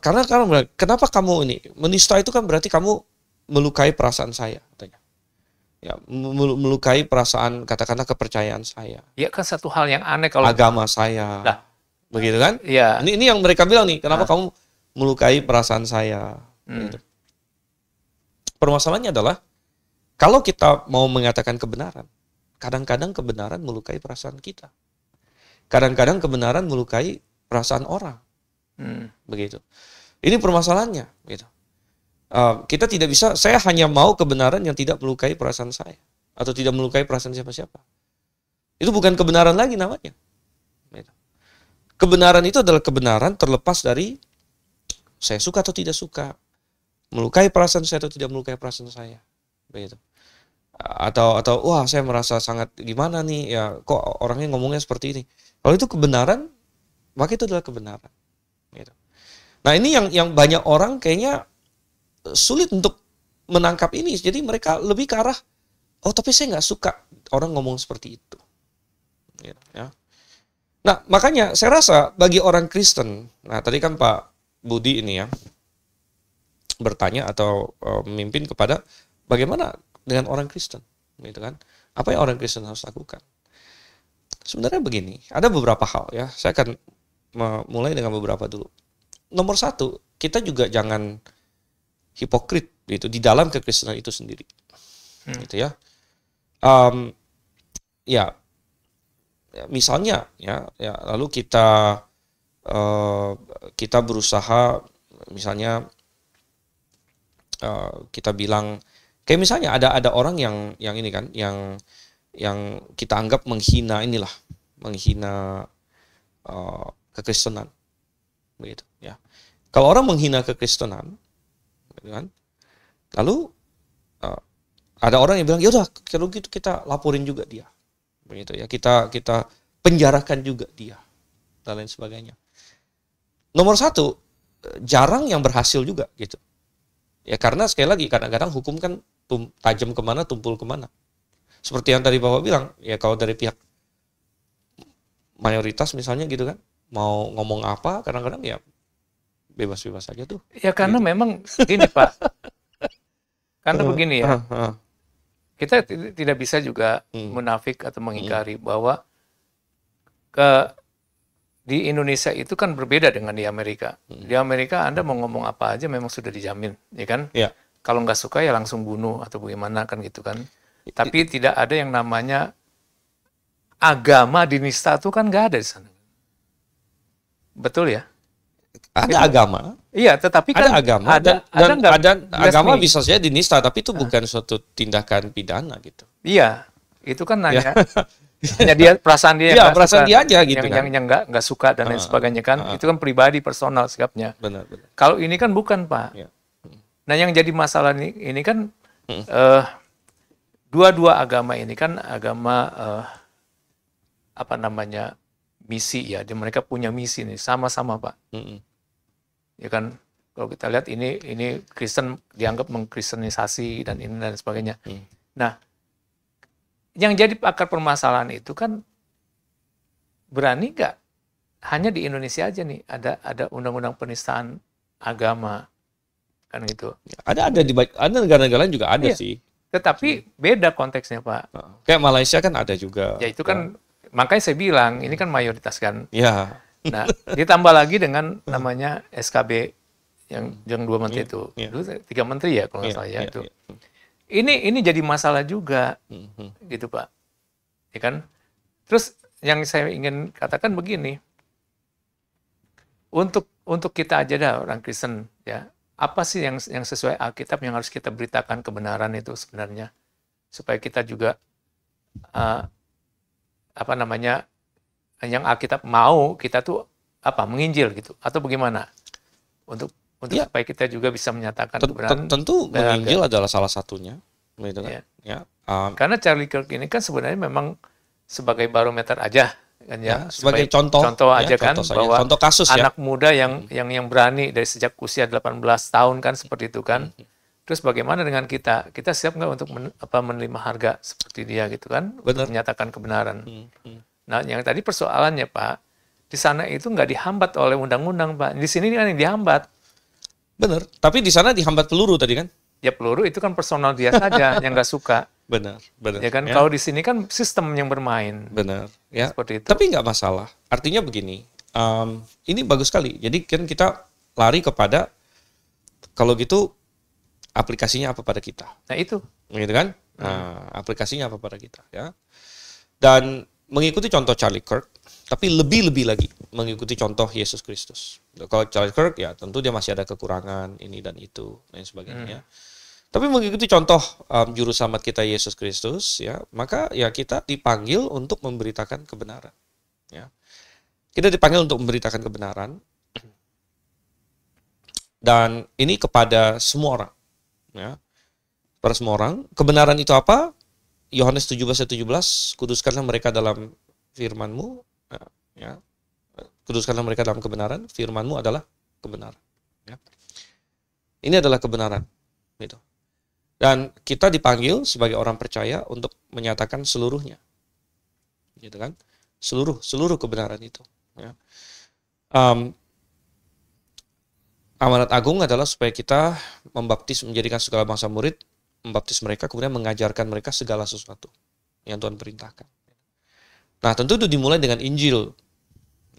karena kenapa kamu ini menista itu kan berarti kamu melukai perasaan saya katanya. Ya, melukai perasaan, katakanlah kepercayaan saya. Ya kan satu hal yang aneh kalau agama saya. Nah, begitu kan? ya. Ini yang mereka bilang nih, kenapa kamu melukai perasaan saya? Gitu. Permasalahannya adalah kalau kita mau mengatakan kebenaran, kadang-kadang kebenaran melukai perasaan kita. Kadang-kadang kebenaran melukai perasaan orang. Begitu. Ini permasalahannya. Gitu. Kita tidak bisa, saya hanya mau kebenaran yang tidak melukai perasaan saya. Atau tidak melukai perasaan siapa-siapa. Itu bukan kebenaran lagi namanya. Gitu. Kebenaran itu adalah kebenaran terlepas dari saya suka atau tidak suka. Melukai perasaan saya atau tidak melukai perasaan saya. Begitu. Atau wah saya merasa sangat gimana nih, ya kok orangnya ngomongnya seperti ini. Kalau itu kebenaran, maka itu adalah kebenaran. Gitu. Nah ini yang banyak orang kayaknya sulit untuk menangkap ini. Jadi mereka lebih ke arah, oh tapi saya nggak suka orang ngomong seperti itu. Gitu, ya. Nah makanya saya rasa bagi orang Kristen, nah tadi kan Pak Budi ini ya, bertanya atau memimpin kepada bagaimana dengan orang Kristen, gitu kan? Apa yang orang Kristen harus lakukan? Sebenarnya begini, ada beberapa hal ya. Saya akan mulai dengan beberapa dulu. Nomor satu, kita juga jangan hipokrit gitu di dalam kekristenan itu sendiri, gitu ya. Ya, misalnya ya lalu kita berusaha misalnya. Kita bilang kayak misalnya ada orang yang ini kan yang kita anggap menghina kekristenan, begitu ya. Kalau orang menghina kekristenan, gitu kan, lalu ada orang yang bilang ya udah kalau gitu kita laporin juga dia, begitu ya, kita penjarakan juga dia dan lain sebagainya. Nomor satu, jarang yang berhasil juga gitu. Ya karena sekali lagi kadang-kadang hukum kan tajam kemana, tumpul kemana. Seperti yang tadi Bapak bilang, ya kalau dari pihak mayoritas misalnya gitu kan, mau ngomong apa kadang-kadang ya bebas-bebas aja tuh. Ya karena gitu. memang gini Pak, karena begini ya, kita tidak bisa juga munafik atau mengingkari bahwa di Indonesia itu kan berbeda dengan di Amerika. Di Amerika Anda mau ngomong apa aja memang sudah dijamin, ya kan? Ya. Kalau nggak suka ya langsung bunuh atau bagaimana kan gitu kan. Tapi tidak ada yang namanya agama dinista itu kan nggak ada di sana. Betul ya? Ada agama. Iya, tetapi kan ada agama ada agama bisa saja dinista, tapi itu bukan suatu tindakan pidana gitu. Iya, itu kan nanya. Hanya dia perasaan dia ya, perasaan suka, dia aja gitu yang nggak suka dan lain sebagainya kan, itu kan pribadi personal sikapnya. Benar. Kalau ini kan bukan Pak. Ya. Nah yang jadi masalah ini kan dua-dua agama ini kan agama misi ya, mereka punya misi nih sama-sama Pak. Ya kan kalau kita lihat ini Kristen dianggap mengkristenisasi dan ini dan sebagainya. Nah yang jadi akar permasalahan itu kan berani nggak hanya di Indonesia aja nih ada undang-undang penistaan agama kan gitu. Ada negara-negara lain juga ada sih. Tetapi beda konteksnya Pak. Kayak Malaysia kan ada juga. Ya itu kan makanya saya bilang ini kan mayoritas kan. Ya. Nah ditambah lagi dengan namanya SKB yang 2 menteri itu. Dulu 3 menteri ya kalau nggak salah ya itu. Ini jadi masalah juga, gitu Pak, ya kan? Terus yang saya ingin katakan begini, untuk kita aja dah orang Kristen, ya, apa sih yang sesuai Alkitab yang harus kita beritakan kebenaran itu sebenarnya, supaya kita juga yang Alkitab mau kita tuh menginjil gitu atau bagaimana untuk Ya, supaya kita juga bisa menyatakan kebenaran tentu berharga. menginjil adalah salah satunya, gitu kan? Ya, Karena Charlie Kirk ini kan sebenarnya memang sebagai barometer aja kan ya, sebagai contoh ya, aja kan contoh saja, bahwa contoh kasus ya. anak muda yang berani dari sejak usia 18 tahun kan seperti itu kan. Terus bagaimana dengan kita? Kita siap nggak untuk menerima harga seperti dia gitu kan, Benar. untuk menyatakan kebenaran. Nah, yang tadi persoalannya Pak, di sana itu nggak dihambat oleh undang-undang Pak. Di sini kan yang dihambat. Benar. Tapi di sana dihambat peluru tadi kan? Ya peluru itu kan personal dia saja yang nggak suka. Benar, benar. Ya kan, kalau di sini kan sistem yang bermain. Benar, ya. Seperti itu. Tapi nggak masalah. Artinya begini, ini bagus sekali. Jadi kan kita lari kepada, kalau gitu aplikasinya apa pada kita. Nah itu. Gitu kan? Nah, aplikasinya apa pada kita, ya. Dan mengikuti contoh Charlie Kirk, tapi lebih-lebih lagi mengikuti contoh Yesus Kristus. Kalau Charlie Kirk ya tentu dia masih ada kekurangan ini dan itu dan sebagainya. Tapi mengikuti contoh juru selamat kita Yesus Kristus, ya, maka ya kita dipanggil untuk memberitakan kebenaran. Ya. Kita dipanggil untuk memberitakan kebenaran, dan ini kepada semua orang. Ya. Kepada semua orang. Kebenaran itu apa? Yohanes 17:17, kuduskanlah mereka dalam firman-Mu. Ya. Kuduskanlah mereka dalam kebenaran, firman-Mu adalah kebenaran. Ya. Ini adalah kebenaran. Gitu. Dan kita dipanggil sebagai orang percaya untuk menyatakan seluruhnya, gitu kan? Seluruh kebenaran itu. Ya. Amanat agung adalah supaya kita membaptis, menjadikan segala bangsa murid, membaptis mereka, kemudian mengajarkan mereka segala sesuatu yang Tuhan perintahkan. Nah, tentu itu dimulai dengan Injil,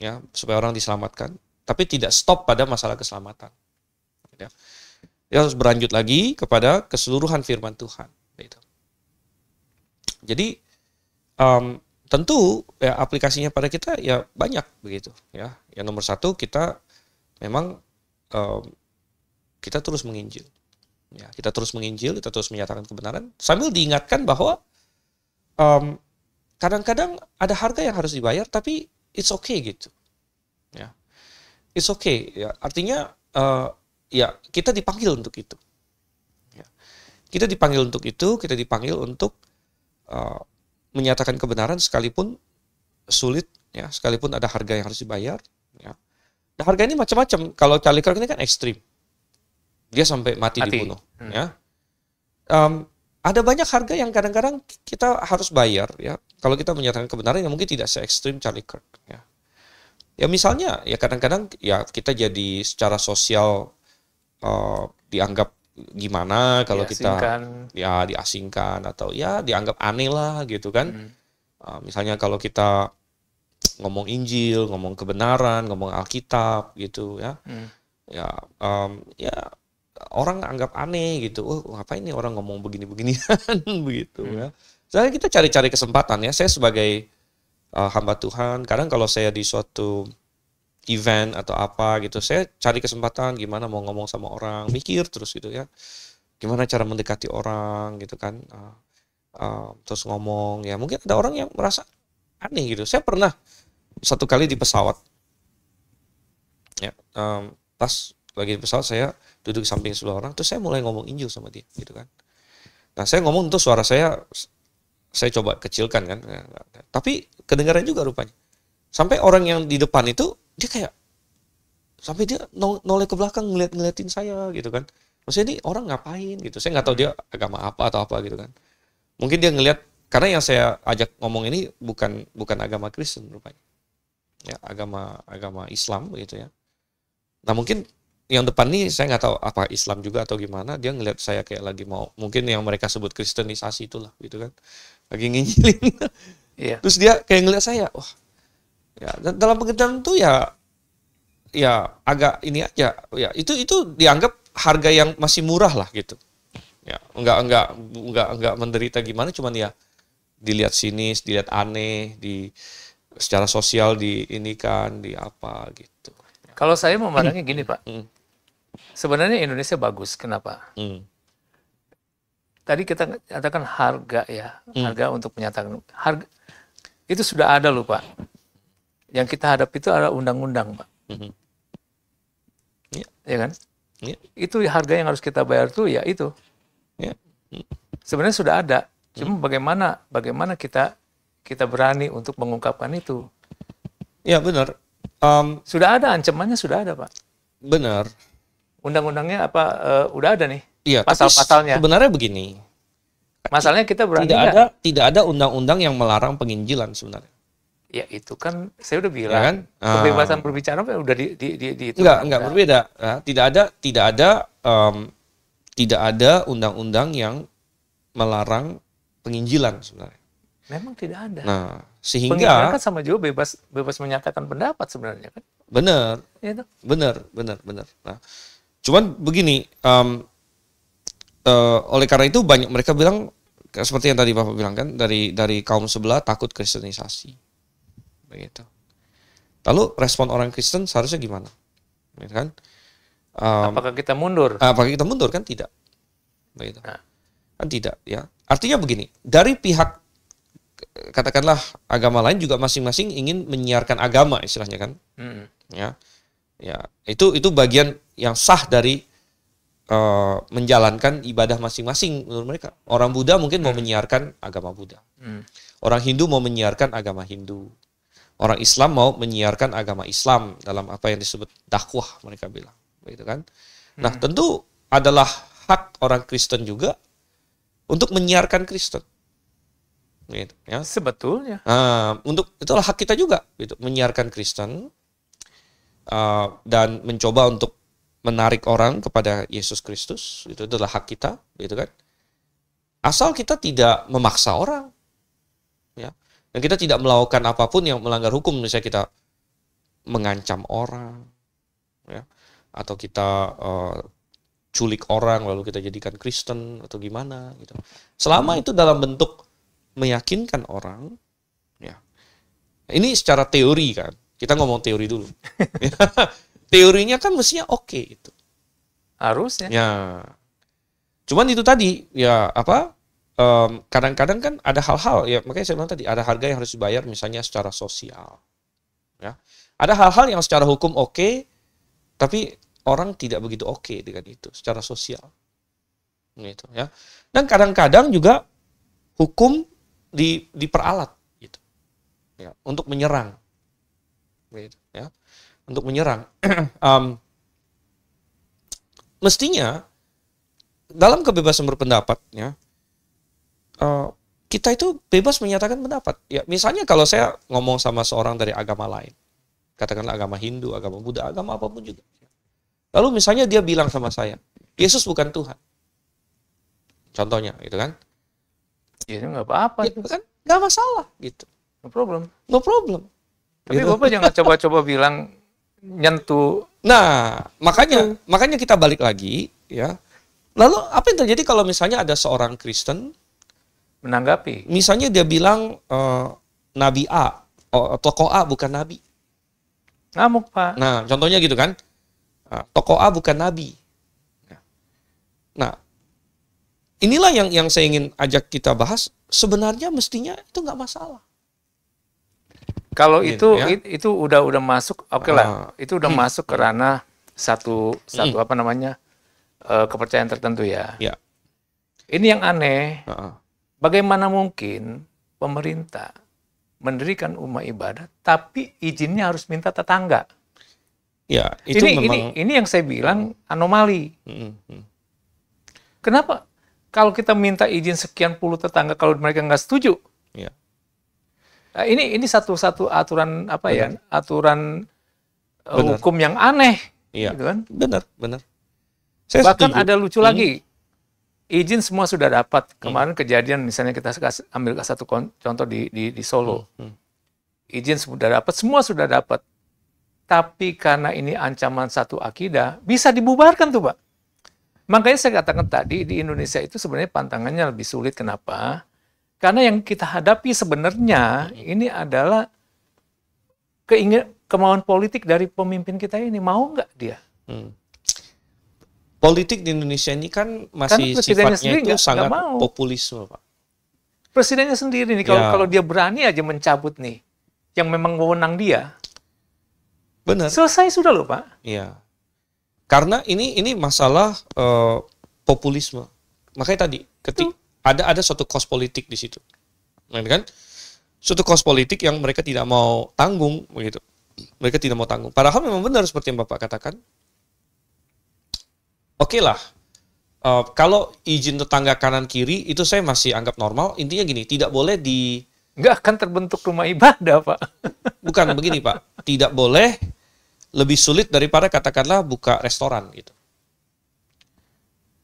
ya, supaya orang diselamatkan, tapi tidak stop pada masalah keselamatan. Ya. Dia harus berlanjut lagi kepada keseluruhan firman Tuhan. Gitu. Jadi tentu ya, aplikasinya pada kita ya banyak begitu. Ya, yang nomor satu kita memang kita terus menginjil. Ya, kita terus menginjil, kita terus menyatakan kebenaran. Sambil diingatkan bahwa kadang-kadang ada harga yang harus dibayar, tapi it's okay gitu. Ya, it's okay. Ya, artinya ya, kita dipanggil untuk itu. Ya. Kita dipanggil untuk itu, kita dipanggil untuk menyatakan kebenaran sekalipun sulit, ya, sekalipun ada harga yang harus dibayar. Ya. Dan harga ini macam-macam. Kalau Charlie Kirk ini kan ekstrim. Dia sampai mati. Dibunuh. Ya. Ada banyak harga yang kadang-kadang kita harus bayar. Ya. Kalau kita menyatakan kebenaran yang mungkin tidak se-ekstrim Charlie Kirk. Ya. Ya misalnya, ya kadang-kadang ya kita jadi secara sosial dianggap gimana kalau kita ya diasingkan atau ya dianggap aneh lah gitu kan. Misalnya kalau kita ngomong Injil, ngomong kebenaran, ngomong Alkitab gitu ya. Ya orang anggap aneh gitu. Oh, ngapain nih orang ngomong begini-beginian begitu ya. Jadi kita cari-cari kesempatan ya. Saya sebagai hamba Tuhan, kadang kalau saya di suatu event atau apa gitu, saya cari kesempatan gimana mau ngomong sama orang, mikir terus gitu ya, gimana cara mendekati orang gitu kan, terus ngomong ya, mungkin ada orang yang merasa aneh gitu. Saya pernah satu kali di pesawat, ya, pas lagi di pesawat saya duduk di samping sebelah orang, terus saya mulai ngomong Injil sama dia gitu kan. Nah saya ngomong tuh suara saya coba kecilkan kan, tapi kedengaran juga rupanya. Sampai orang yang di depan itu dia kayak sampai dia noleh ke belakang ngeliatin saya gitu kan. Maksudnya ini orang ngapain gitu. Saya nggak tahu dia agama apa atau apa gitu kan. Mungkin dia ngeliat, karena yang saya ajak ngomong ini bukan agama Kristen rupanya. Ya, agama Islam gitu ya. Nah, mungkin yang depan nih saya nggak tahu apa Islam juga atau gimana, dia ngeliat saya kayak lagi mau, mungkin yang mereka sebut kristenisasi itulah gitu kan. Lagi nginjilin. Yeah. Terus dia kayak ngeliat saya, wah. Ya, dalam pengertian itu ya agak ini aja, ya itu dianggap harga yang masih murah lah gitu. Ya, enggak menderita gimana, cuman ya dilihat sinis, dilihat aneh, secara sosial di ini kan, di apa gitu. Kalau saya memandangnya gini Pak, sebenarnya Indonesia bagus, kenapa? Tadi kita katakan harga ya, harga untuk menyatakan harga itu sudah ada loh Pak. Yang kita hadapi itu adalah undang-undang, Pak. Mhm. Ya, Ya kan? ya, Itu harga yang harus kita bayar tuh ya itu. ya. Sebenarnya sudah ada. Cuma bagaimana kita berani untuk mengungkapkan itu. Ya, benar. Sudah ada ancamannya, sudah ada, Pak. Benar. Undang-undangnya apa udah ada nih. Iya, tapi Pasal-pasalnya. sebenarnya begini. Masalahnya kita berani Tidak ada undang-undang yang melarang penginjilan sebenarnya. Ya itu kan saya udah bilang. Ya kan? Kebebasan berbicara udah di itu. Enggak berbeda. Ya, tidak ada undang-undang yang melarang penginjilan sebenarnya. Memang tidak ada. Nah, Penginjilan sehingga kan sama juga bebas menyatakan pendapat sebenarnya kan. benar. Itu. Benar. Nah, cuman begini, oleh karena itu banyak mereka bilang seperti yang tadi Bapak bilang kan, dari kaum sebelah takut kristenisasi, begitu. Lalu respon orang Kristen seharusnya gimana, gitu kan? Apakah kita mundur? Apakah kita mundur? Kan tidak, begitu. Nah. Kan tidak, ya. Artinya begini, dari pihak katakanlah agama lain juga masing-masing ingin menyiarkan agama istilahnya kan, ya. Itu bagian yang sah dari menjalankan ibadah masing-masing menurut mereka. Orang Buddha mungkin mau menyiarkan agama Buddha. Orang Hindu mau menyiarkan agama Hindu. Orang Islam mau menyiarkan agama Islam dalam apa yang disebut dakwah mereka bilang, begitu kan? Nah, tentu adalah hak orang Kristen juga untuk menyiarkan Kristen. Gitu, ya. Sebetulnya. Itulah hak kita juga, gitu, menyiarkan Kristen dan mencoba untuk menarik orang kepada Yesus Kristus, itu adalah hak kita, gitu kan. Asal kita tidak memaksa orang, ya, dan kita tidak melakukan apapun yang melanggar hukum, misalnya kita mengancam orang, ya, atau kita culik orang lalu kita jadikan Kristen atau gimana, gitu. Selama itu dalam bentuk meyakinkan orang, ya. Ini secara teori kan, kita ngomong teori dulu. Teorinya kan mestinya oke itu. Harusnya. Ya. Cuman itu tadi, ya apa? Kadang-kadang kan ada hal-hal, ya makanya saya bilang tadi ada harga yang harus dibayar, misalnya secara sosial. Ya. Ada hal-hal yang secara hukum oke, tapi orang tidak begitu oke dengan itu secara sosial. Gitu, ya. Dan kadang-kadang juga hukum diperalat gitu. Ya, untuk menyerang. Gitu, ya. Untuk menyerang. Mestinya dalam kebebasan berpendapat, ya, kita itu bebas menyatakan pendapat. Ya, misalnya kalau saya ngomong sama seorang dari agama lain, katakanlah agama Hindu, agama Buddha, agama apapun juga. Lalu misalnya dia bilang sama saya, Yesus bukan Tuhan. Contohnya, gitu kan? Ya nggak apa-apa. Ya, kan nggak masalah, gitu. No problem. No problem. Tapi Gitu. Bapak jangan coba-coba bilang nyentuh. Nah, makanya kita balik lagi, ya. Lalu apa yang terjadi kalau misalnya ada seorang Kristen Menanggapi. misalnya dia bilang Nabi A, tokoh A bukan Nabi. Ngamuk, Pak. Nah, contohnya gitu kan, tokoh A bukan Nabi. Nah, inilah yang saya ingin ajak kita bahas. Sebenarnya mestinya itu nggak masalah. Kalau Gitu, itu udah masuk, oke lah. Itu udah masuk ke ranah satu apa namanya kepercayaan tertentu ya. Ya. Ini yang aneh. Bagaimana mungkin pemerintah mendirikan rumah ibadah, tapi izinnya harus minta tetangga? Ya, itu memang. Ini yang saya bilang anomali. Kenapa? Kalau kita minta izin sekian puluh tetangga, kalau mereka nggak setuju, Ya. nah, ini satu aturan apa ya? Aturan hukum yang aneh, Iya. gitu kan? Benar. Saya Bahkan setuju. ada lucu lagi, izin semua sudah dapat. Kemarin kejadian, misalnya kita ambil satu contoh di Solo, izin sudah dapat, semua sudah dapat. Tapi karena ini ancaman satu akidah, bisa dibubarkan tuh, Pak. Makanya saya katakan tadi, di Indonesia itu sebenarnya pantangannya lebih sulit. Kenapa? Karena yang kita hadapi sebenarnya ini adalah kemauan politik dari pemimpin kita ini. Mau nggak dia? Politik di Indonesia ini kan masih sifatnya itu sangat populisme, Pak. Presidennya sendiri nih, kalau dia berani aja mencabut nih, yang memang wewenang dia. Benar. Selesai sudah loh, Pak. Iya. Karena ini masalah populisme. Makanya tadi ada suatu kos politik di situ. Kan? Suatu kos politik yang mereka tidak mau tanggung begitu. Mereka tidak mau tanggung. Padahal memang benar seperti yang Bapak katakan. Oke lah. Kalau izin tetangga kanan kiri itu saya masih anggap normal. Intinya gini, tidak boleh nggak akan terbentuk rumah ibadah, Pak. Bukan begini, Pak. Tidak boleh lebih sulit daripada katakanlah buka restoran gitu.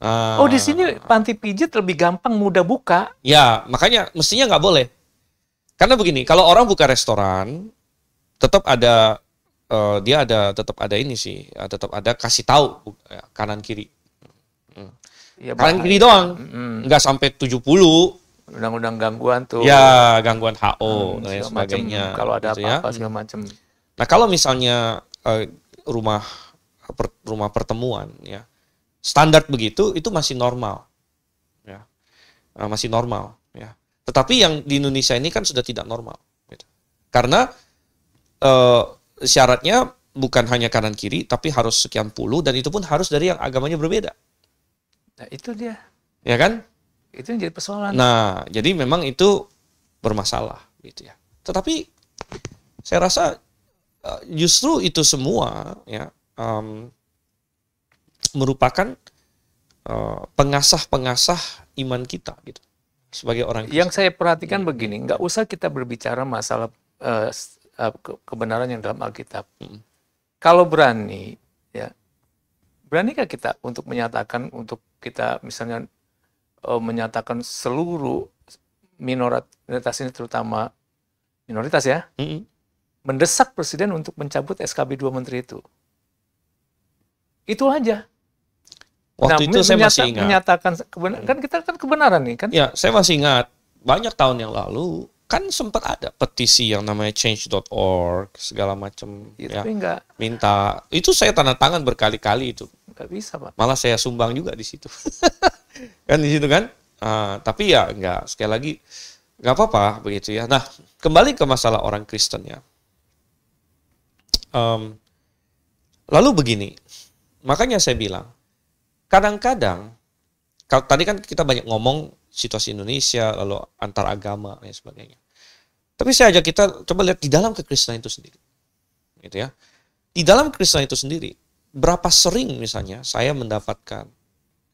Oh, di sini panti pijit lebih gampang, mudah buka. Ya, makanya mestinya nggak boleh. Karena begini, kalau orang buka restoran, tetap ada tetap ada ini sih, tetap ada kasih tahu kanan kiri. Ya, kanan kiri doang, nggak sampai 70. Undang-undang gangguan tuh. Ya, gangguan HO dan lain sebagainya. Kalau ada gitu apa-apa segala macam. Nah, kalau misalnya rumah pertemuan, ya standar begitu itu masih normal, ya masih normal, ya. Tetapi yang di Indonesia ini kan sudah tidak normal, gitu. Karena syaratnya bukan hanya kanan kiri, tapi harus sekian puluh dan itu pun harus dari yang agamanya berbeda. Nah, itu dia. Ya kan? Itu yang jadi persoalan. Nah, jadi memang itu bermasalah, gitu ya. Tetapi saya rasa justru itu semua ya merupakan pengasah-pengasah iman kita gitu sebagai orang Kristen. Yang saya perhatikan begini, nggak usah kita berbicara masalah kebenaran yang dalam Alkitab. Kalau berani, ya beranikah kita untuk menyatakan, untuk kita misalnya menyatakan seluruh minoritas ini, terutama minoritas ya, mendesak presiden untuk mencabut SKB 2 menteri itu. Itu aja. Waktu itu saya masih ingat. Menyatakan kebenaran, kan kita kan kebenaran nih kan? Ya, saya masih ingat. Banyak tahun yang lalu kan sempat ada petisi yang namanya change.org segala macam. Ya, ya, tapi enggak. Minta. Itu saya tanda tangan berkali-kali itu. Enggak bisa, Pak. Malah saya sumbang juga di situ. Kan di situ kan? Tapi ya enggak. Sekali lagi enggak apa-apa begitu ya. Nah, kembali ke masalah orang Kristen ya. Lalu begini. Makanya saya bilang, kadang-kadang, tadi kan kita banyak ngomong situasi Indonesia, lalu antar agama, dan sebagainya. Tapi saya ajak kita coba lihat di dalam kekristenan itu sendiri. Gitu ya. Di dalam kekristenan itu sendiri, berapa sering misalnya saya mendapatkan,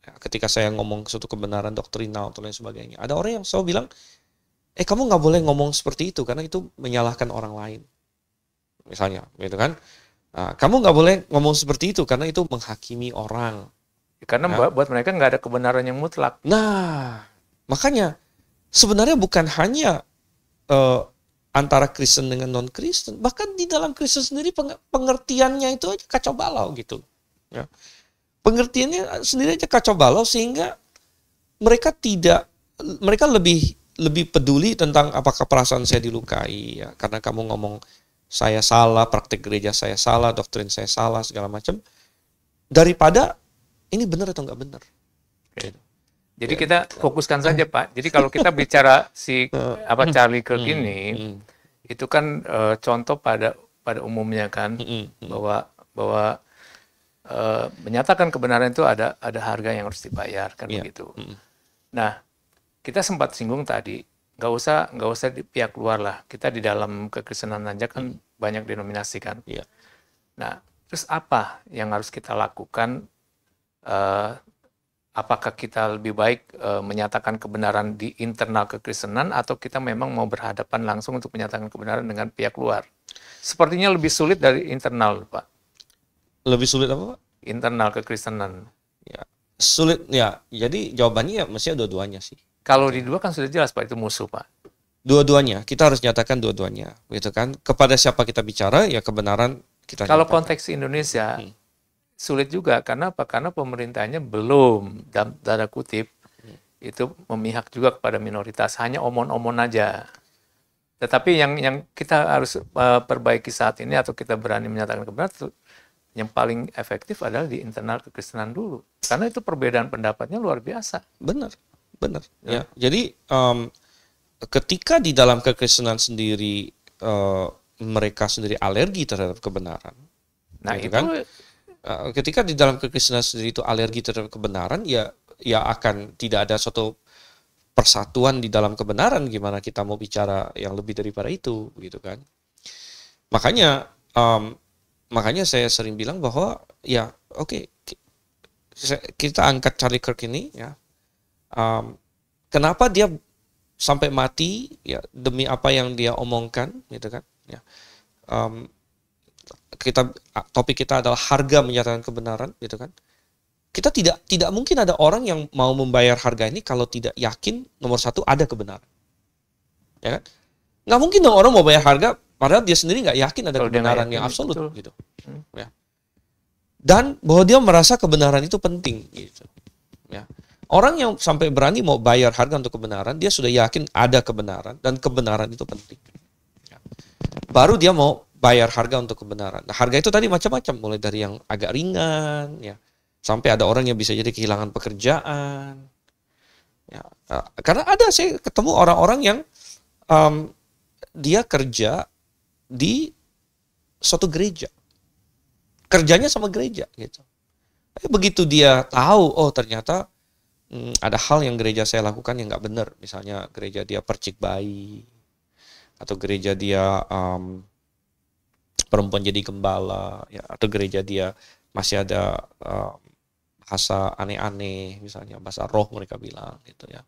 ya, ketika saya ngomong suatu kebenaran doktrinal, atau lain sebagainya, ada orang yang selalu bilang, kamu nggak boleh ngomong seperti itu, karena itu menyalahkan orang lain. Misalnya, gitu kan. Nah, kamu nggak boleh ngomong seperti itu karena itu menghakimi orang. Karena buat mereka nggak ada kebenaran yang mutlak. Nah, makanya sebenarnya bukan hanya antara Kristen dengan non-Kristen, bahkan di dalam Kristen sendiri pengertiannya itu aja kacau balau gitu. Ya. Pengertiannya sendiri aja kacau balau sehingga mereka lebih peduli tentang apakah perasaan saya dilukai ya karena kamu ngomong saya salah, praktik gereja saya salah, doktrin saya salah, segala macam. Daripada ini benar atau nggak benar. Jadi kita fokuskan saja, Pak. Jadi kalau kita bicara Charlie Kirk ini, itu kan contoh pada umumnya kan, bahwa menyatakan kebenaran itu ada harga yang harus dibayar kan begitu. Nah, kita sempat singgung tadi. Nggak usah di pihak luar lah. Kita di dalam kekristenan aja kan banyak denominasi kan. Yeah. Nah, terus apa yang harus kita lakukan? Apakah kita lebih baik menyatakan kebenaran di internal kekristenan atau kita memang mau berhadapan langsung untuk menyatakan kebenaran dengan pihak luar? Sepertinya lebih sulit dari internal, Pak. Lebih sulit apa, Pak? Internal kekristenan. Ya, sulit ya. Jadi jawabannya ya mestinya dua-duanya sih. Kalau di dua kan sudah jelas, Pak, itu musuh, Pak. Dua-duanya, kita harus nyatakan dua-duanya, gitu kan? Kepada siapa kita bicara, ya kebenaran kita. Kalau nyatakan. konteks Indonesia, sulit juga. Karena apa? Karena pemerintahnya belum, dalam tanda kutip, itu memihak juga kepada minoritas. Hanya omon-omon aja. Tetapi yang kita harus perbaiki saat ini, atau kita berani menyatakan kebenaran, yang paling efektif adalah di internal kekristenan dulu. Karena itu perbedaan pendapatnya luar biasa. Benar. Ya. Jadi ketika di dalam kekristenan sendiri mereka sendiri alergi terhadap kebenaran, Nah, gitu itu kan? Ketika di dalam kekristenan sendiri itu alergi terhadap kebenaran, ya akan tidak ada suatu persatuan di dalam kebenaran. Gimana kita mau bicara yang lebih daripada itu, gitu kan? Makanya saya sering bilang bahwa ya oke, kita angkat Charlie Kirk ini ya. Kenapa dia sampai mati ya demi apa yang dia omongkan, gitu kan? Ya. Topik kita adalah harga menyatakan kebenaran, gitu kan? Kita tidak mungkin ada orang yang mau membayar harga ini kalau tidak yakin nomor satu ada kebenaran, ya kan? Nggak mungkin dong orang mau bayar harga padahal dia sendiri nggak yakin ada kalau dia kebenaran nggak yang yakin, absolut, betul. gitu. Ya. Dan bahwa dia merasa kebenaran itu penting, gitu. Ya. Orang yang sampai berani mau bayar harga untuk kebenaran, dia sudah yakin ada kebenaran dan kebenaran itu penting. Ya. Baru dia mau bayar harga untuk kebenaran. Nah, harga itu tadi macam-macam, mulai dari yang agak ringan, ya, sampai ada orang yang bisa jadi kehilangan pekerjaan. Ya, karena saya ketemu orang-orang yang dia kerja di suatu gereja, kerjanya sama gereja, gitu. Begitu dia tahu, oh ternyata ada hal yang gereja saya lakukan yang nggak benar, misalnya gereja dia percik bayi, atau gereja dia perempuan jadi gembala, ya, atau gereja dia masih ada bahasa aneh-aneh, misalnya bahasa roh mereka bilang, gitu ya.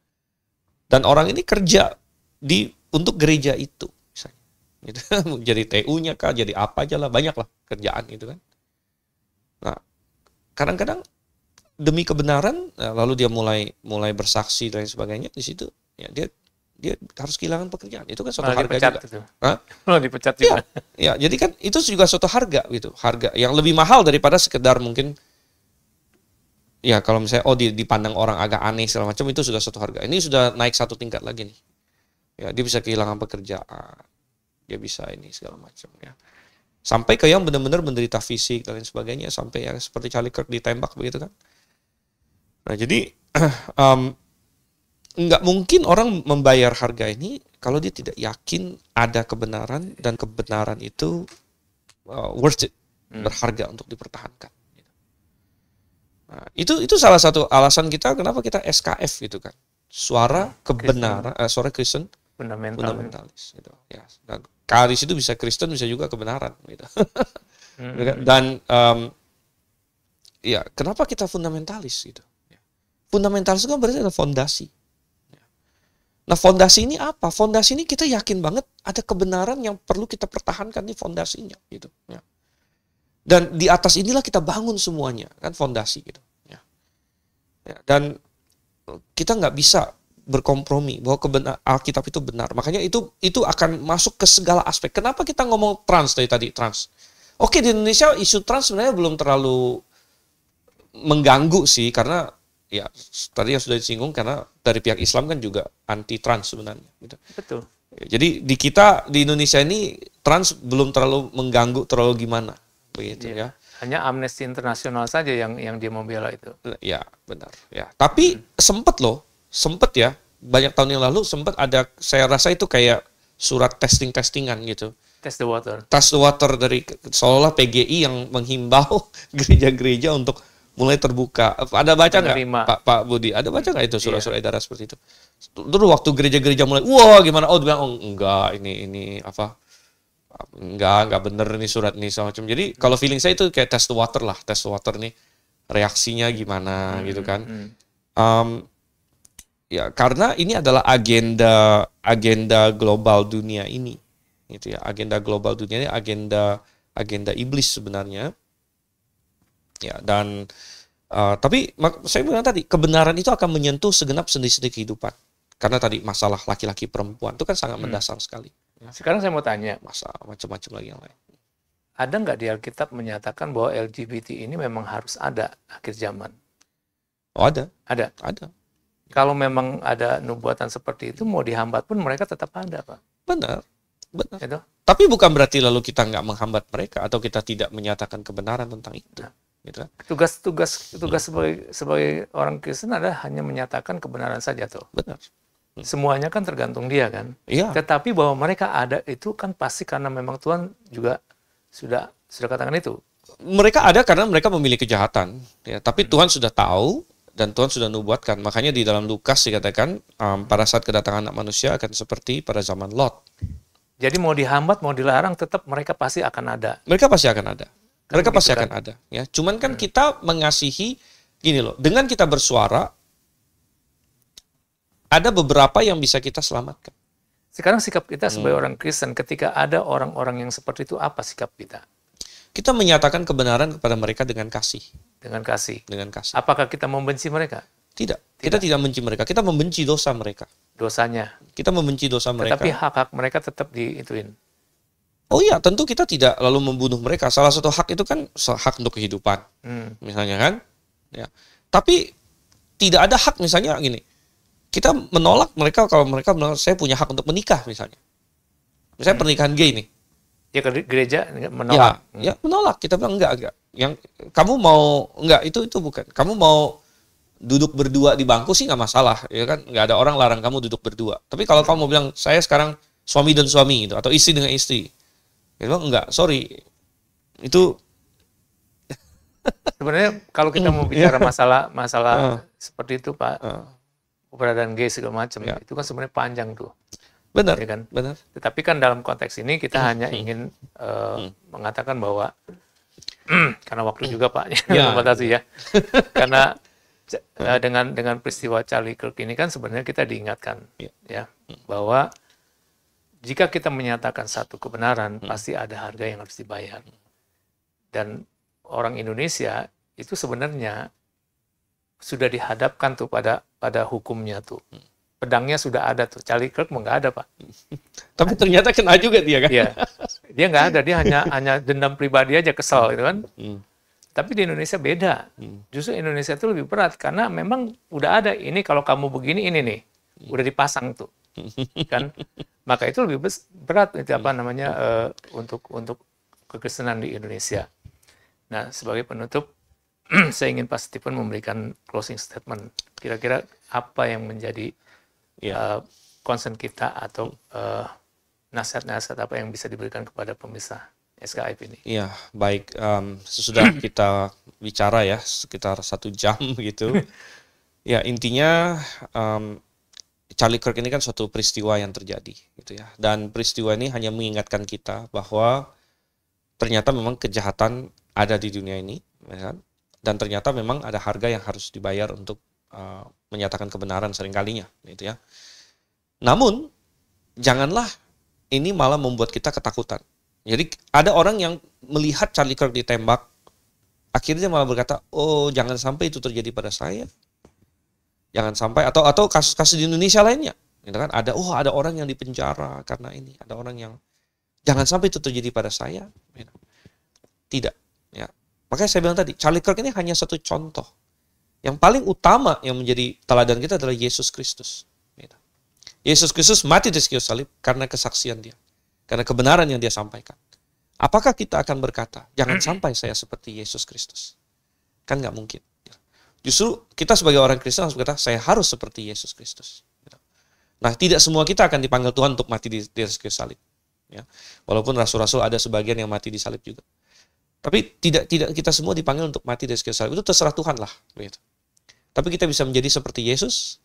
Dan orang ini kerja untuk gereja itu, misalnya, gitu. Jadi TU-nya kah, jadi apa aja lah, banyak lah kerjaan gitu kan. Nah, kadang-kadang demi kebenaran, lalu dia mulai bersaksi dan sebagainya, di situ ya dia harus kehilangan pekerjaan. Itu kan suatu harga juga. Gitu. Malah dipecat juga. Ya, jadi kan itu juga suatu harga gitu. Harga yang lebih mahal daripada sekedar mungkin ya kalau misalnya dipandang orang agak aneh segala macam, itu sudah suatu harga. Ini sudah naik satu tingkat lagi nih. Ya, dia bisa kehilangan pekerjaan. Dia bisa ini segala macam ya. Sampai ke yang benar-benar menderita fisik dan lain sebagainya, sampai yang seperti Charlie Kirk ditembak begitu kan. Nah, jadi nggak mungkin orang membayar harga ini kalau dia tidak yakin ada kebenaran dan kebenaran itu worth it, berharga untuk dipertahankan. Nah, itu salah satu alasan kita kenapa kita SKF gitu kan, suara kebenaran, suara Kristen fundamentalis. Gitu. Ya, dan karis itu bisa Kristen, bisa juga kebenaran. Gitu. Dan ya kenapa kita fundamentalis gitu? Fundamentalis itu kan berarti ada fondasi. Nah, fondasi ini apa? Fondasi ini kita yakin banget ada kebenaran yang perlu kita pertahankan di fondasinya, gitu. Ya. Dan di atas inilah kita bangun semuanya, kan fondasi, gitu. Ya. Dan kita nggak bisa berkompromi bahwa Alkitab itu benar. Makanya itu akan masuk ke segala aspek. Kenapa kita ngomong trans tadi trans? Oke, di Indonesia isu trans sebenarnya belum terlalu mengganggu sih, karena ya tadi yang sudah disinggung, karena dari pihak Islam kan juga anti trans sebenarnya, gitu. Betul. Jadi di kita di Indonesia ini trans belum terlalu mengganggu terlalu gimana, begitu ya. Hanya Amnesty International saja yang dia membela itu. Ya benar. Ya. Tapi sempat ya banyak tahun yang lalu sempat ada, saya rasa itu kayak surat testingan gitu. Test the water. Test the water dari seolah PGI yang menghimbau gereja-gereja untuk mulai terbuka. Ada baca nggak Pak Budi? Ada baca nggak itu surat-surat edaran seperti itu? Terus waktu gereja-gereja mulai, wah gimana? Oh, bilang, oh enggak, ini apa? Enggak bener nih surat nih semacam. Jadi kalau feeling saya itu kayak test the water lah, test the water nih reaksinya gimana gitu kan? Ya karena ini adalah agenda global dunia ini, gitu ya. Agenda global dunia ini agenda iblis sebenarnya. Ya, dan tapi saya bilang tadi, kebenaran itu akan menyentuh segenap sendi-sendi kehidupan. Karena tadi masalah laki-laki perempuan itu kan sangat mendasar sekali. Ya. Sekarang saya mau tanya, masalah macam-macam lagi yang lain. Ada nggak di Alkitab menyatakan bahwa LGBT ini memang harus ada akhir zaman? Oh, ada. Ada. Kalau memang ada nubuatan seperti itu, mau dihambat pun mereka tetap ada, Pak. Benar. Itu? Tapi bukan berarti lalu kita nggak menghambat mereka atau kita tidak menyatakan kebenaran tentang itu. Gitu. Tugas sebagai orang Kristen adalah hanya menyatakan kebenaran saja tuh. Benar. Semuanya kan tergantung dia kan. Iya. Tetapi bahwa mereka ada itu kan pasti karena memang Tuhan juga sudah katakan itu. mereka ada karena mereka memilih kejahatan, ya. Tapi Tuhan sudah tahu dan Tuhan sudah nubuatkan. Makanya di dalam Lukas dikatakan pada saat kedatangan Anak Manusia akan seperti pada zaman Lot. Jadi mau dihambat, mau dilarang, tetap mereka pasti akan ada. Mereka pasti akan ada. Mereka Gitu pasti kan? akan ada. Ya, cuman kan kita mengasihi gini loh. Dengan kita bersuara, ada beberapa yang bisa kita selamatkan. Sekarang sikap kita sebagai orang Kristen, ketika ada orang-orang yang seperti itu, apa sikap kita? Kita menyatakan kebenaran kepada mereka dengan kasih. Dengan kasih. Dengan kasih. Apakah kita membenci mereka? Tidak. Kita tidak membenci mereka. Kita membenci dosa mereka. Dosanya. Kita membenci dosa mereka. Tetapi hak-hak mereka tetap diituin. Oh iya, tentu kita tidak lalu membunuh mereka. Salah satu hak itu kan hak untuk kehidupan. Misalnya kan. Ya. Tapi tidak ada hak misalnya gini. Kita menolak mereka kalau mereka bilang saya punya hak untuk menikah misalnya. Misalnya pernikahan gay nih. Ya ke gereja menolak. Ya menolak. Kita bilang enggak. Yang kamu mau enggak itu bukan. Kamu mau duduk berdua di bangku sih nggak masalah, ya kan? Nggak ada orang larang kamu duduk berdua. Tapi kalau kamu bilang saya sekarang suami dan suami gitu, atau istri dengan istri, ya bilang enggak, sorry, itu sebenarnya kalau kita mau bicara masalah seperti itu Pak, keberadaan gay segala macam, itu kan sebenarnya panjang tuh. benar, Ya kan? benar. Tetapi kan dalam konteks ini kita hanya ingin mengatakan bahwa karena waktu juga Pak, membatasi ya. Karena dengan peristiwa Charlie Kirk ini kan sebenarnya kita diingatkan ya bahwa jika kita menyatakan satu kebenaran pasti ada harga yang harus dibayar. Dan orang Indonesia itu sebenarnya sudah dihadapkan tuh pada hukumnya tuh. Pedangnya sudah ada tuh. Charlie Kirk nggak ada Pak. Tapi ternyata kena juga dia kan? Iya. Dia nggak ada, dia hanya dendam pribadi aja, kesel gitu kan. Tapi di Indonesia beda. Justru Indonesia itu lebih berat karena memang udah ada ini kalau kamu begini ini nih udah dipasang tuh, kan? Maka itu lebih berat itu apa namanya untuk kekristenan di Indonesia. Nah sebagai penutup saya ingin Pak Stephen memberikan closing statement. Kira-kira apa yang menjadi concern kita atau nasihat-nasihat apa yang bisa diberikan kepada pemirsa SKIP ini? Iya, baik. Sesudah kita bicara ya sekitar 1 jam gitu. Ya intinya Charlie Kirk ini kan suatu peristiwa yang terjadi, gitu ya. Dan peristiwa ini hanya mengingatkan kita bahwa ternyata memang kejahatan ada di dunia ini, ya kan? Dan ternyata memang ada harga yang harus dibayar untuk menyatakan kebenaran seringkalinya, gitu ya. Namun janganlah ini malah membuat kita ketakutan. Jadi ada orang yang melihat Charlie Kirk ditembak, akhirnya malah berkata, oh jangan sampai itu terjadi pada saya, jangan sampai atau kasus-kasus di Indonesia lainnya, gitu kan? Ada orang yang dipenjara karena ini, ada orang yang jangan sampai itu terjadi pada saya, gitu. Tidak, ya. Makanya saya bilang tadi, Charlie Kirk ini hanya satu contoh. Yang paling utama yang menjadi teladan kita adalah Yesus Kristus. Gitu. Yesus Kristus mati di kayu salib karena kesaksian dia. Karena kebenaran yang dia sampaikan. Apakah kita akan berkata, jangan sampai saya seperti Yesus Kristus? Kan nggak mungkin. Justru kita sebagai orang Kristen harus berkata, saya harus seperti Yesus Kristus. Nah, tidak semua kita akan dipanggil Tuhan untuk mati di atas kayu salib. Ya. Walaupun rasul-rasul ada sebagian yang mati di salib juga. Tapi tidak kita semua dipanggil untuk mati di atas kayu salib. Itu terserah Tuhan lah. Begitu. Tapi kita bisa menjadi seperti Yesus.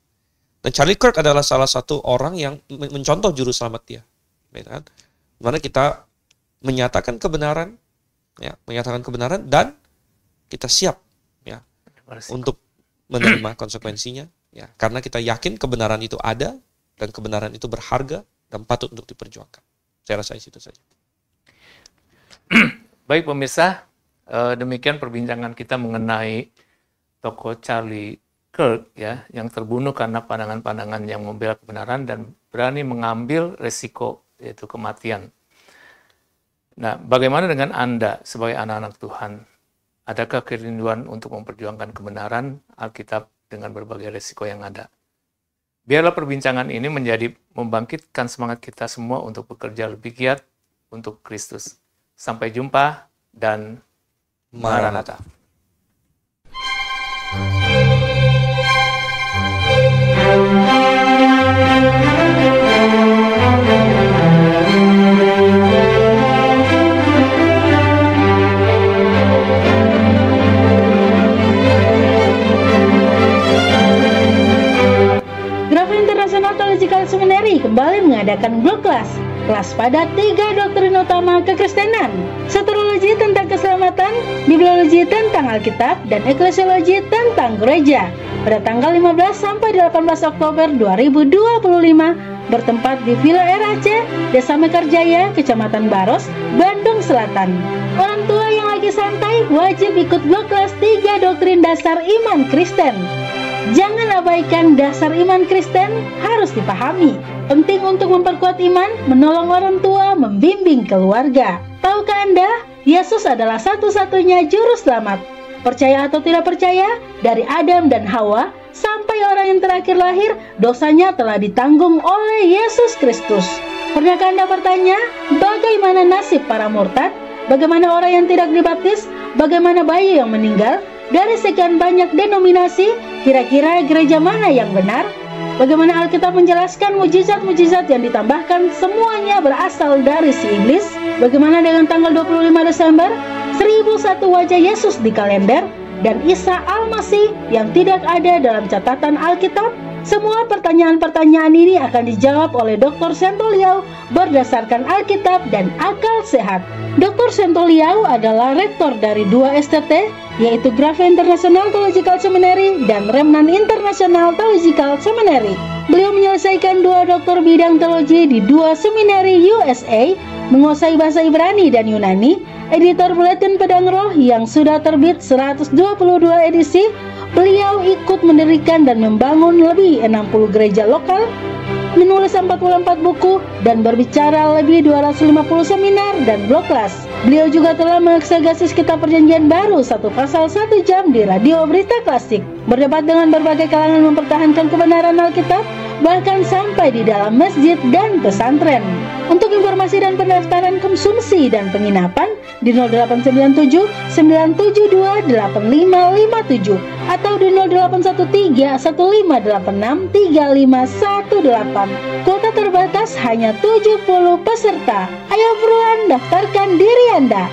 Dan Charlie Kirk adalah salah satu orang yang mencontoh juru selamat dia. Begitu kan? Dimana kita menyatakan kebenaran, ya, dan kita siap, ya, untuk menerima konsekuensinya, ya, karena kita yakin kebenaran itu ada dan kebenaran itu berharga dan patut untuk diperjuangkan. Saya rasa itu saja. Baik pemirsa, demikian perbincangan kita mengenai tokoh Charlie Kirk, ya, yang terbunuh karena pandangan-pandangan yang membela kebenaran dan berani mengambil resiko yaitu kematian. Nah, bagaimana dengan Anda sebagai anak-anak Tuhan? Adakah kerinduan untuk memperjuangkan kebenaran Alkitab dengan berbagai resiko yang ada? Biarlah perbincangan ini membangkitkan semangat kita semua untuk bekerja lebih giat untuk Kristus. Sampai jumpa dan Maranatha. mengadakan blok kelas pada 3 doktrin utama kekristenan: soteriologi tentang keselamatan, bibliologi tentang Alkitab, dan eklesiologi tentang gereja, pada tanggal 15 sampai 18 Oktober 2025 bertempat di Villa RAC, Desa Mekarjaya, Kecamatan Baros, Bandung Selatan. Orang tua yang lagi santai wajib ikut blok kelas 3 doktrin dasar iman Kristen. Jangan abaikan dasar iman Kristen, harus dipahami. Penting untuk memperkuat iman, menolong orang tua, membimbing keluarga. Tahukah Anda, Yesus adalah satu-satunya juru selamat. Percaya atau tidak percaya, dari Adam dan Hawa sampai orang yang terakhir lahir, dosanya telah ditanggung oleh Yesus Kristus. Pernahkah Anda bertanya, bagaimana nasib para murtad? Bagaimana orang yang tidak dibaptis? Bagaimana bayi yang meninggal? Dari sekian banyak denominasi, kira-kira gereja mana yang benar? Bagaimana Alkitab menjelaskan mujizat-mujizat yang ditambahkan semuanya berasal dari si iblis? Bagaimana dengan tanggal 25 Desember, 1001 wajah Yesus di kalender, dan Isa Al-Masih yang tidak ada dalam catatan Alkitab? Semua pertanyaan-pertanyaan ini akan dijawab oleh Dr. Sentoliau berdasarkan Alkitab dan akal sehat. Dr. Sentoliau adalah rektor dari 2 STT, yaitu Grace International Theological Seminary dan Remnant International Theological Seminary. Beliau menyelesaikan 2 doktor bidang teologi di 2 seminari USA, menguasai bahasa Ibrani dan Yunani, editor Buletin Pedang Roh yang sudah terbit 122 edisi. Beliau ikut mendirikan dan membangun lebih 60 gereja lokal, menulis 44 buku, dan berbicara lebih 250 seminar dan blog kelas. Beliau juga telah mengeksegesi kitab Perjanjian Baru 1 pasal 1 jam di radio berita klasik, berdebat dengan berbagai kalangan mempertahankan kebenaran Alkitab, bahkan sampai di dalam masjid dan pesantren. Untuk informasi dan pendaftaran konsumsi dan penginapan di 0897 972 8557 atau di 0813 1586 3518. Kuota terbatas hanya 70 peserta. Ayo buruan daftarkan diri Anda.